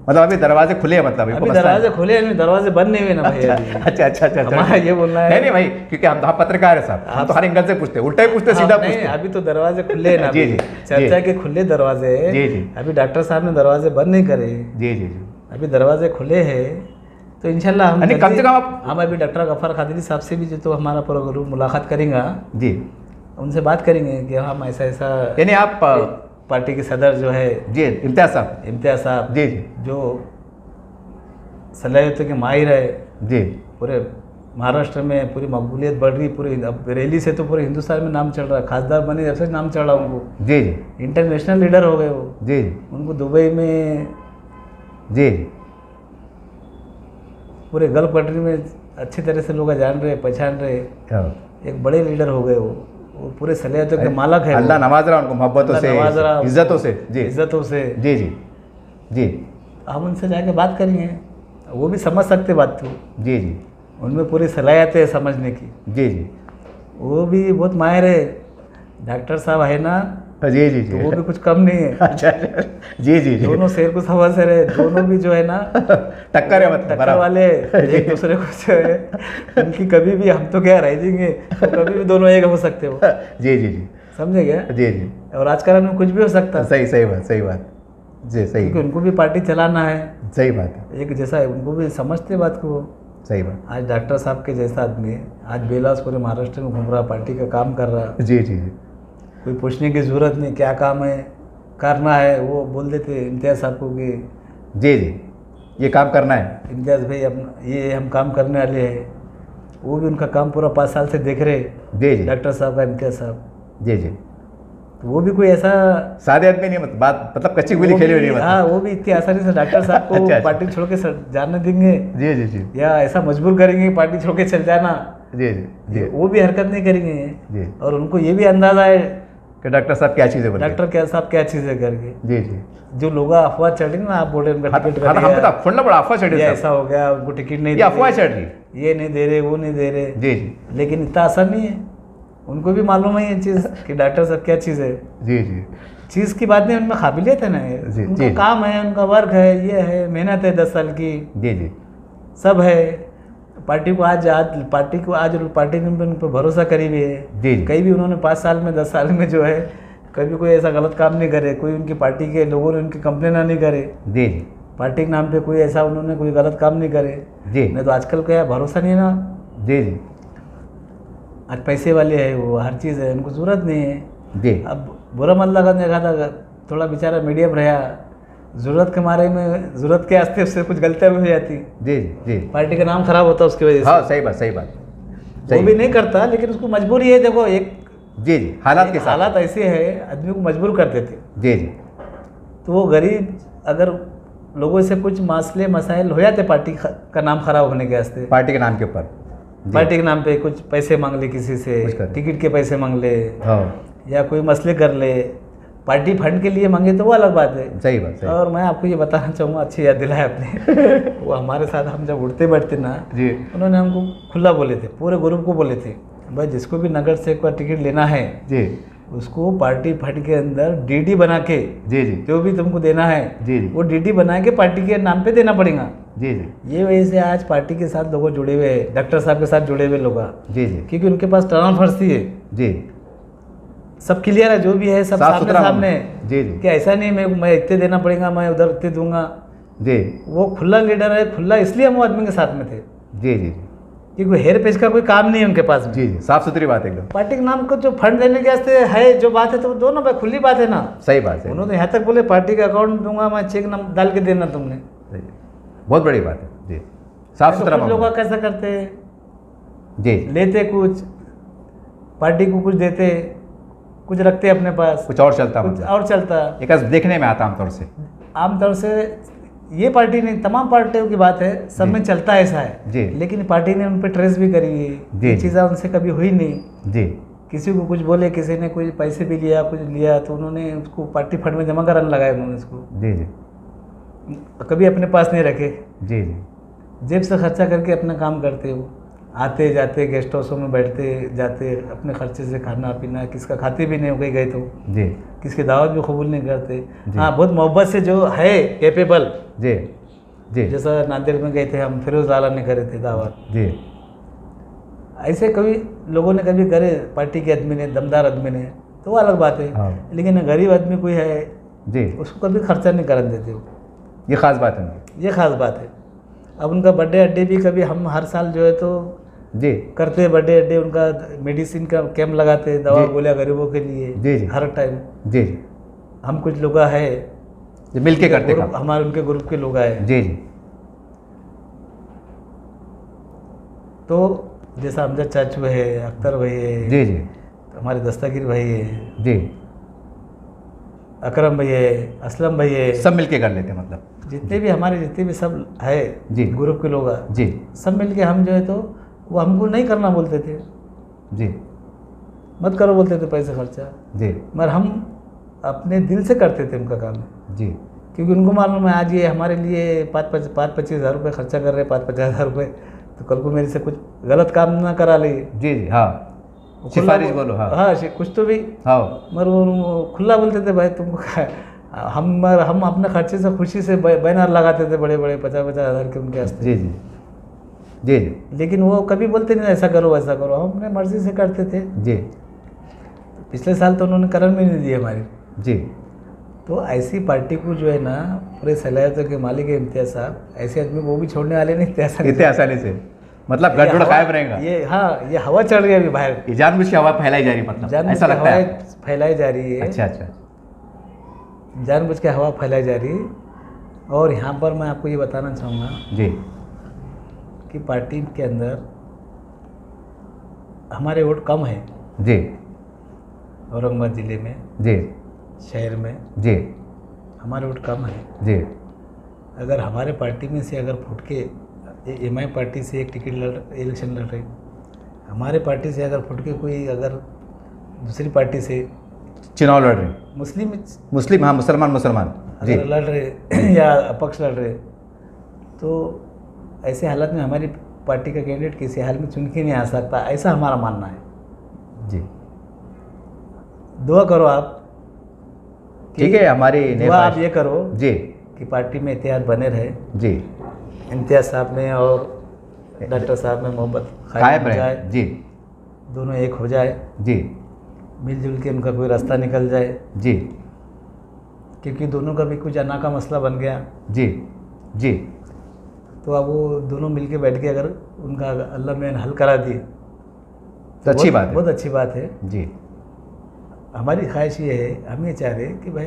मतलब अभी दरवाजे खुले हैं, मतलब अभी दरवाजे खुले हैं, दरवाजे बंद नहीं हुए ना भाई। अभी अच्छा अच्छा अच्छा हमारा ये बोलना है। नहीं नहीं भाई, क्योंकि हम पत्रकार है साहब, हम तो हर एंगल से पूछते हैं, उल्टा ही पूछते, सीधा नहीं, पूछते। अभी तो दरवाजे खुले हैं ना, जी, अभी जी, चर्चा जी। के खुले दरवाजे हैं। जी, जी। अभी डॉक्टर साहब ने दरवाजे बंद नहीं करे, जी जी जी अभी दरवाजे खुले हैं, तो इंशाल्लाह हम यानी कम से कम आप- हम अभी डॉक्टर गफ्फार कादरी साहब से भी जो तो हमारा प्रोग्राम मुलाकात करेंगे, जी, उनसे बात करेंगे कि हम ऐसा ऐसा, यानी आप पार्टी के सदर जो है जी इम्तियाज साहब, इम्तियाज साहब जी जी जो सलाहियतों के माहिर है, जी पूरे महाराष्ट्र में पूरी मकबूलियत बढ़ रही, पूरी अब रैली से तो पूरे हिंदुस्तान में नाम चल रहा है, खासदार बने जब से नाम चल रहा है उनको, जी जी इंटरनेशनल लीडर हो गए वो। जी जी उनको दुबई में जी पूरे गल्फ कंट्री में अच्छी तरह से लोग जान रहे, पहचान रहे, हाँ। एक बड़े लीडर हो गए वो पूरे सलाहियतों के मालक है। अल्लाह नवाज रहा उनको मोहब्बतों अल्लाह से, नवाज रहा, इज्जतों से, जी इज्जतों से। जी जी जी हम उनसे जाके बात करेंगे, वो भी समझ सकते बात को, जी जी उनमें पूरी सलाहियत है समझने की, जी जी वो भी बहुत माहिर है। डॉक्टर साहब है ना, जी जी तो जी वो भी कुछ कम नहीं है। अच्छा अच्छा जी जी जी दोनों शेर को सवा से रहे, दोनों भी जो है ना टक्कर है, मतलब टक्कर बराबर। वाले, एक दूसरे को जो है उनकी कभी भी, हम तो क्या रह जाएंगे, तो कभी भी दोनों एक हो सकते हो, जी जी जी समझे क्या? जी जी और राजकारण में कुछ भी हो सकता है, सही सही बात, सही बात जी, सही क्योंकि उनको भी पार्टी चलाना है, सही बात है, एक जैसा है, उनको भी समझते बात को। सही बात, आज डॉक्टर साहब के जैसा आदमी है, आज बेलास पूरे महाराष्ट्र में घूम रहा, पार्टी का काम कर रहा, जी जी जी कोई पूछने की ज़रूरत नहीं क्या काम है करना है, वो बोल देते इम्तियाज़ साहब को कि जी जी ये काम करना है। इम्तियाज़ भाई अपना ये हम काम करने वाले हैं, वो भी उनका काम पूरा 5 साल से देख रहे जी जी डॉक्टर साहब का, इम्तियाज़ साहब। जी जी। तो वो भी कोई ऐसा सादे आदमी नहीं, बात मतलब कच्ची गोली वो खेली हुई भी- नहीं, हाँ, मतलब। वो भी इतनी आसानी से डॉक्टर साहब को अच्छा, अच्छा। पार्टी छोड़ के जाने देंगे जी जी जी या ऐसा मजबूर करेंगे पार्टी छोड़ के चल जाना, जी जी जी वो भी हरकत नहीं करेंगे। जी। और उनको ये भी अंदाजा है कि डॉक्टर साहब क्या चीज़ है बोल के। डॉक्टर क्या साहब क्या चीज़ है करके। जी जी। जो लोग अफवाह चढ़ रही ना, आप बोल रहे हैं उनका टिकट हाँ, कट हम गया, तो फोड़ना बड़ा अफवाह चढ़ी ये साहब। ऐसा हो गया, उनको टिकट नहीं ये दे अफवाह रहे, चढ़ रही। ये नहीं दे रहे, वो नहीं दे रहे। जी जी लेकिन इतना आसान नहीं है, उनको भी मालूम है ये चीज़ कि डॉक्टर साहब क्या चीज़ है। जी जी चीज़ की बात नहीं, उनमें काबिलियत है ना, ये जी, उनका जी। काम है, उनका वर्क है, ये है, मेहनत है 10 साल की, जी जी सब है। पार्टी को आज पार्टी ने उन पर भरोसा करी हुई है। जी जी। कहीं भी उन्होंने 5 साल में 10 साल में जो है कभी कोई ऐसा गलत काम नहीं करे, कोई उनकी पार्टी के लोगों ने उनकी कंप्लेन नहीं करे, जी जी पार्टी के नाम पे कोई ऐसा उन्होंने कोई गलत काम नहीं करे। जी नहीं तो आजकल क्या है, भरोसा नहीं है ना, जी जी आज पैसे वाले हैं, वो हर चीज़ है, उनको ज़रूरत नहीं है। जी अब बुरा मत लगा, देखा था थोड़ा बेचारा मीडियम रहा, ज़रूरत के मारे में, ज़रूरत के आस्ते उससे कुछ गलतियाँ भी हो जाती, जी जी। पार्टी का नाम खराब होता उसकी वजह से। हाँ, सही बात, सही बात। वो भी नहीं करता, लेकिन उसको मजबूरी है। देखो एक जी जी, हालात के साथ। हालात ऐसे है, आदमी को मजबूर कर देते। जी जी तो वो गरीब अगर लोगों से कुछ मसले मसाइल हो जाते पार्टी का नाम खराब होने के वास्ते, पार्टी के नाम के ऊपर। जी। पार्टी के नाम पे कुछ पैसे मांग ले किसी से, कुछ कर। टिकट के पैसे मांग ले हाँ, या कोई मसले कर ले, पार्टी फंड के लिए मांगे तो वो अलग बात है। सही बात, सही। और मैं आपको ये बताना चाहूँगा, अच्छी याद दिलाया आपने वो हमारे साथ हम जब उठते बैठते ना, जी उन्होंने हमको खुला बोले थे, पूरे ग्रुप को बोले थे, भाई जिसको भी नगर से कोई टिकट लेना है जी उसको पार्टी फंड के अंदर डीडी बना के जी जी जो भी तुमको देना है जी जी वो डीडी बना के पार्टी के नाम पे देना पड़ेगा। जी जी ये वजह से आज पार्टी के साथ लोग जुड़े हुए हैं, डॉक्टर साहब के साथ जुड़े हुए लोग, जी जी क्योंकि उनके पास ट्रांसफर्सी है, जी। सब क्लियर है, जो भी है सब साफ सामने सुथरा सामने मामला। जी जी कि ऐसा नहीं मैं इतने देना पड़ेगा, मैं उधर इतने दूंगा। जी वो खुला लीडर है, खुला, इसलिए हम वो आदमी के साथ में थे, जी जी क्योंकि हेर पेज का कोई काम नहीं है उनके पास में। जी जी, साफ सुथरी बात एकदम। पार्टी के नाम को जो फंड देने के वास्ते है जो बात है, तो वो दोनों भाई खुली बात है ना। सही बात है, उन्होंने यहाँ तक बोले पार्टी का अकाउंट दूंगा मैं, चेक नाम डाल के देना तुमने। सही है। बहुत बड़ी बात है जी, साफ सुथरा लोग मामला। कैसा करते हैं, जी, लेते कुछ, पार्टी को कुछ देते, कुछ रखते अपने पास, कुछ और चलता कुछ मतलब और चलता। एक देखने में आता आमतौर से। आमतौर से ये पार्टी नहीं, तमाम पार्टियों की बात है, सब जी। में चलता ऐसा है। जी। लेकिन पार्टी ने उन पर ट्रेस भी करी है, जी। ये चीज़ें उनसे कभी हुई नहीं। जी किसी को कुछ बोले, किसी ने कोई पैसे भी लिया, कुछ लिया, तो उन्होंने उसको पार्टी फंड में जमा कराने लगाया उन्होंने उसको, जी जी कभी अपने पास नहीं रखे, जी जी जेब से खर्चा करके अपना काम करते हो, आते जाते गेस्ट हाउसों में बैठते जाते, अपने खर्चे से खाना पीना, किसका खाते भी नहीं हो, कहीं गए तो जी किसकी दावत भी कबूल नहीं करते। जी। हाँ, बहुत मोहब्बत से जो है कैपेबल, जी जी जैसा नांदेड़ में गए थे हम, फिरोज लाला ने करे थे दावत, जी ऐसे कभी लोगों ने कभी करे, पार्टी के आदमी ने, दमदार आदमी ने, तो वो अलग बात है। हाँ। लेकिन गरीब आदमी कोई है जी, उसको कभी खर्चा नहीं करने देते हो, ये खास बात है उनकी। ये खास बात है। अब उनका बर्थडे अड्डे भी कभी हम हर साल जो है तो जी करते हैं, बर्थडे अड्डे उनका मेडिसिन का कैंप लगाते हैं, दवा जी। गोलियाँ गरीबों के लिए जी, जी। हर टाइम। जी जी, हम कुछ लोग है ये मिल के करते ग्रुप, काम। हमारे उनके ग्रुप के लोग आए, जी जी तो जैसा अमजद चाचू है, अख्तर भाई है, जी जी हमारे दस्तगीर भाई है, जी, अकरम भाई है, असलम भाई है, सब मिल के कर लेते हैं मतलब। जितने भी हमारे जितने भी सब है जी। ग्रुप के लोग जी सब मिल के हम जो है तो वो हमको नहीं करना बोलते थे, जी मत करो बोलते थे पैसे खर्चा, जी मगर हम अपने दिल से करते थे उनका काम, जी क्योंकि उनको मालूम है आज ये हमारे लिए 5-25 हज़ार रुपये खर्चा कर रहे हैं, 5-50 हज़ार रुपये, तो कल को मेरे से कुछ गलत काम ना करा ले। जी जी, हाँ, वो सिफारिश खुला बोलो, हाँ हाँ, कुछ तो भी, हाँ मगर वो खुला बोलते थे भाई तुमको हम अपने खर्चे से खुशी से बैनर लगाते थे बड़े बड़े 50-50 हज़ार के उनके वास्ते। जी जी जी जी लेकिन वो कभी बोलते नहीं ऐसा करो वैसा करो, हम अपने मर्जी से करते थे। जी पिछले साल तो उन्होंने करन भी नहीं दी हमारी। जी तो ऐसी पार्टी को जो है ना, पूरे सलाहियतों के मालिक है इम्तियाज़ साहब, ऐसे आदमी को वो भी छोड़ने वाले नहीं थे ऐसा इतने आसानी से, मतलब गड़बड़ कायम रहेगा। ये हाँ, ये हवा चल रही है अभी बाहर, ये जानबूझ की हवा फैलाई जा रही है, मतलब जानबूझ ऐसा के लगता है। हवाएं फैलाई जा रही है। अच्छा अच्छा, जानबूझ के हवा फैलाई जा रही है। और यहाँ पर मैं आपको ये बताना चाहूँगा जी कि पार्टी के अंदर हमारे वोट कम है। जी औरंगाबाद ज़िले में, जी शहर में जी हमारे वोट कम है। जी अगर हमारे पार्टी में से अगर फुट के एमआई पार्टी से एक टिकट इलेक्शन लड़ रहे, हमारे पार्टी से अगर फुट के कोई अगर दूसरी पार्टी से चुनाव लड़ रहे, मुस्लिम, हाँ मुसलमान जी अगर लड़ रहे या अपक्ष लड़ रहे, तो ऐसे हालत में हमारी पार्टी का कैंडिडेट किसी हाल में चुन के नहीं आ सकता, ऐसा हमारा मानना है। जी दुआ करो आप, ठीक है, हमारी दुआ आप ये करो जी कि पार्टी में इतिहाद बने रहे, जी इम्तियाज साहब में और डॉक्टर साहब में मोहब्बत कायम हो जाए, रहे जी दोनों एक हो जाए, जी मिलजुल के उनका कोई रास्ता निकल जाए, जी क्योंकि दोनों का भी कुछ अना का मसला बन गया। जी जी तो अब वो दोनों मिलके बैठ के अगर उनका अल्लाह में हल करा दिए तो अच्छी बात है, बहुत अच्छी बात है। जी हमारी ख्वाहिश ये है, हम ये चाह रहे हैं कि भाई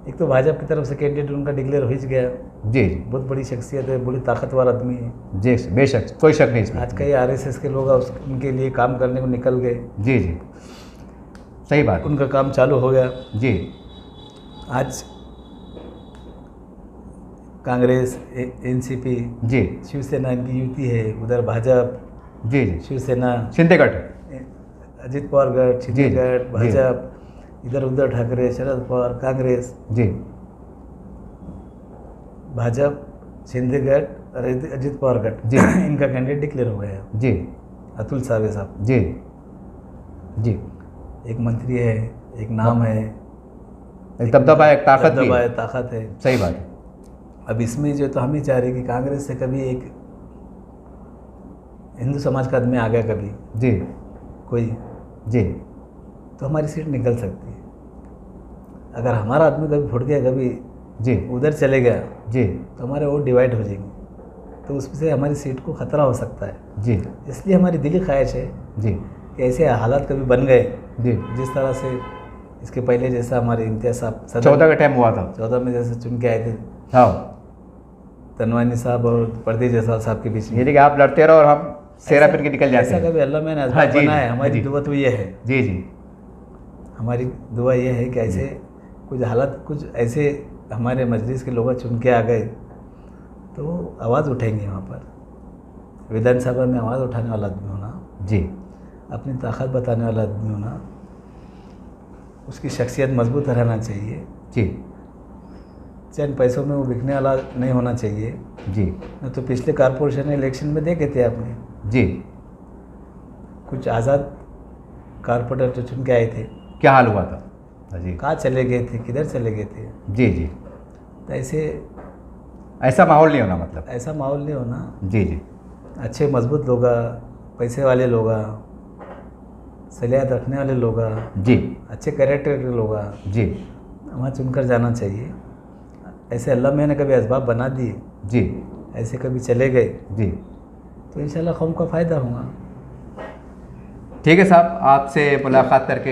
एक तो भाजपा की तरफ से कैंडिडेट उनका डिक्लेयर हो ही गया, जी बहुत बड़ी शख्सियत है, बड़ी ताकतवर आदमी है जी, बेशक कोई शक नहीं इसमें। आज कई आरएसएस के लोग उनके लिए काम करने को निकल गए, जी जी सही बात, उनका काम चालू हो गया। जी आज कांग्रेस, एनसीपी, जी शिवसेना इनकी युति है, उधर भाजपा, जी जी शिवसेना, शिंदे गट, अजित पवार गट, शिंदे जी, गट, जी। भाजपा, इधर उद्धव ठाकरे, शरद पवार, कांग्रेस, जी भाजपा, शिंदे गट और अजित पवार गट, जी। इनका कैंडिडेट डिक्लेयर हो गया, जी अतुल सावे साहब। जी जी एक मंत्री है, एक नाम है, एक दबदबा, एक ताकत भी दबदबा है। है, ताकत है। सही बात है, अब इसमें जो तो हम ही चाह रहे कि कांग्रेस से कभी एक हिंदू समाज का आदमी आ गया कभी जी कोई, जी तो हमारी सीट निकल सकती है। अगर हमारा आदमी कभी फुट गया, कभी जी उधर चले गया, जी तो हमारे वोट डिवाइड हो जाएंगे, तो उससे हमारी सीट को खतरा हो सकता है। जी इसलिए हमारी दिली ख्वाहिश है जी कि ऐसे हालात कभी बन गए, जी जिस तरह से इसके पहले जैसा हमारे इम्तियाज साहब 14 का टाइम हुआ था, 14 में जैसे चुन के आए थे, हाँ तनवानी साहब और परदेश जयसवाल साहब के बीच में, ये कि आप लड़ते रहो और हम सेरा फिर के निकल जाते ऐसा हैं। कभी अल्लाह मैंने हाँ, असबाब जी, बनाया है। जी, हमारी जी। दुआ तो ये है, जी जी हमारी दुआ ये है कि ऐसे कुछ हालात, कुछ ऐसे हमारे मजलिस के लोग चुन के आ गए तो आवाज़ उठाएंगे वहाँ पर। विधानसभा में आवाज़ उठाने वाला आदमी होना, जी अपनी ताकत बताने वाला आदमी होना, उसकी शख्सियत मजबूत रहना चाहिए, जी चंद पैसों में वो बिकने वाला नहीं होना चाहिए। जी न तो पिछले कारपोरेशन इलेक्शन में देखे थे आपने, जी कुछ आज़ाद कारपोरेटर जो चुन के आए थे, क्या हाल हुआ था? जी कहाँ चले गए थे, किधर चले गए थे। जी जी तो ऐसा माहौल नहीं होना, मतलब ऐसा माहौल नहीं होना। जी जी अच्छे मजबूत लोग, पैसे वाले लोग, सलियात रखने वाले लोग, जी अच्छे कैरेक्टर के लोग जी वहाँ चुनकर जाना चाहिए। ऐसे अल्लाह मैंने कभी असबाब बना दिए, जी ऐसे कभी चले गए, जी तो इंशाल्लाह कौम का फ़ायदा होगा। ठीक है साहब, आपसे मुलाकात करके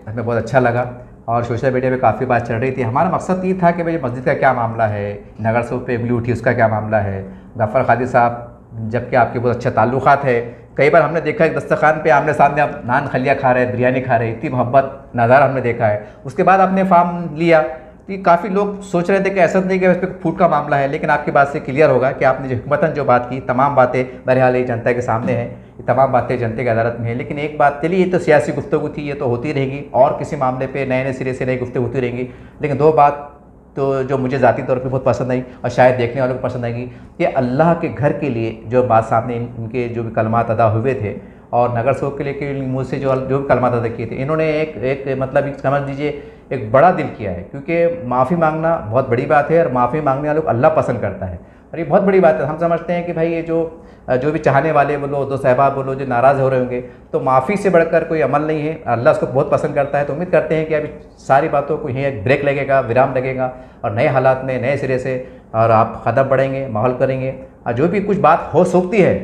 हमें बहुत अच्छा लगा और सोशल मीडिया पे काफ़ी बात चल रही थी। हमारा मकसद ये था कि भाई मस्जिद का क्या मामला है, नगर से पे उंगली उठी उसका क्या मामला है, गफ़र कादिर साहब जबकि आपके बहुत अच्छे ताल्लुकात है। कई बार हमने देखा है दस्तरखान पे आमने सामने आप नान खलिया खा रहे हैं, बिरयानी खा रहे हैं, इतनी मोहब्बत नज़ारा हमने देखा है। उसके बाद आपने फार्म लिया, कि काफ़ी लोग सोच रहे थे कि ऐसा नहीं कि इस पर फूट का मामला है, लेकिन आपकी बात से क्लियर होगा कि आपने जो हिकमतन जो बात की, तमाम बातें बहरहाल ये जनता के सामने हैं, ये तमाम बातें जनता की अदालत में है। लेकिन एक बात, चलिए ये तो सियासी गुफ्तगू थी, ये तो होती रहेगी और किसी मामले पे नए नए सिरे से नई गुफ्तगू होती रहेंगी। लेकिन दो बात तो जो मुझे ज़ाती तौर पे बहुत पसंद आई और शायद देखने वालों को पसंद आएगी, कि अल्लाह के घर के लिए जो बात सामने इनके जो भी कलमात अदा हुए थे और नगर सेवक के लिए के मुँह से जो भी कलमात अदा किए थे, इन्होंने एक मतलब एक समझ लीजिए एक बड़ा दिल किया है, क्योंकि माफ़ी मांगना बहुत बड़ी बात है और माफ़ी मांगने वालों को अल्लाह पसंद करता है और ये बहुत बड़ी बात है। हम समझते हैं कि भाई ये जो भी चाहने वाले बोलो, दो सहबा बोलो, जो नाराज़ हो रहे होंगे, तो माफ़ी से बढ़कर कोई अमल नहीं है, अल्लाह उसको बहुत पसंद करता है। तो उम्मीद करते हैं कि अभी सारी बातों को यहीं एक ब्रेक लगेगा, विराम लगेगा और नए हालात में नए सिरे से और आप कदम बढ़ेंगे, माहौल करेंगे और जो भी कुछ बात हो सकती है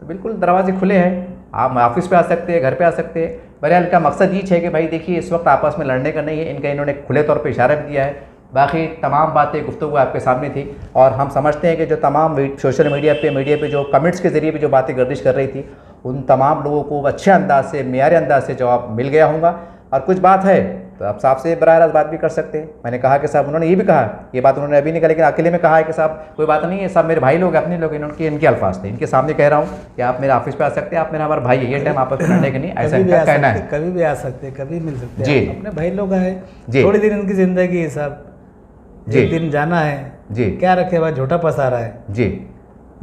तो बिल्कुल दरवाजे खुले हैं, आप ऑफिस पे आ सकते हैं, घर पे आ सकते हैं। बहरहाल इनका मकसद ये है कि भाई देखिए इस वक्त आपस में लड़ने का नहीं है, इनका इन्होंने खुले तौर पे इशारा भी दिया है बाकी तमाम बातें गुफ्तगू आपके सामने थी और हम समझते हैं कि जो तमाम सोशल मीडिया पे जो कमेंट्स के ज़रिए भी जो बातें गर्दिश कर रही थी, उन तमाम लोगों को अच्छे अंदाज से, मेयारी अंदाज से जवाब मिल गया होगा। और कुछ बात है तो आप साहब से बराह रास्त बात भी कर सकते हैं। मैंने कहा कि साहब, उन्होंने ये भी कहा, ये बात उन्होंने अभी नहीं कहा, लेकिन अकेले में कहा है कि साहब कोई बात नहीं है, सब मेरे भाई लोग, अपने लोग, इनके अल्फाज थे, इनके सामने कह रहा हूँ कि आप मेरे ऑफिस पे आ सकते हैं, आप मेरा हमारा भाई है, ये टाइम आपस में लड़ने के नहीं, ऐसा इनका कहना है। कभी भी आ सकते हैं, कभी मिल सकते जी। हैं, अपने भाई लोग आए, जी। थोड़ी दिन इनकी ज़िंदगी है साहब, जी। एक दिन जाना है जी। क्या रखे हुआ झोटा पसारा है। जी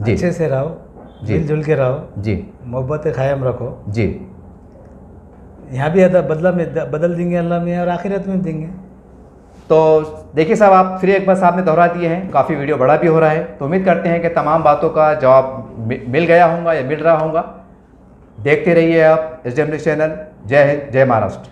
जी अच्छे से रहो, जी। मिलजुल के रहो जी मोहब्बत कायम रखो। जी। यहाँ भी बदला में बदल देंगे अल्लाह में, और आखिरत में देंगे। तो देखिए साहब, आप फिर एक बार साहब ने दोहरा दिए हैं, काफ़ी वीडियो बड़ा भी हो रहा है, तो उम्मीद करते हैं कि तमाम बातों का जवाब मिल गया होगा या मिल रहा होगा। देखते रहिए आप SDM न्यूज़ चैनल। जय हिंद, जय महाराष्ट्र।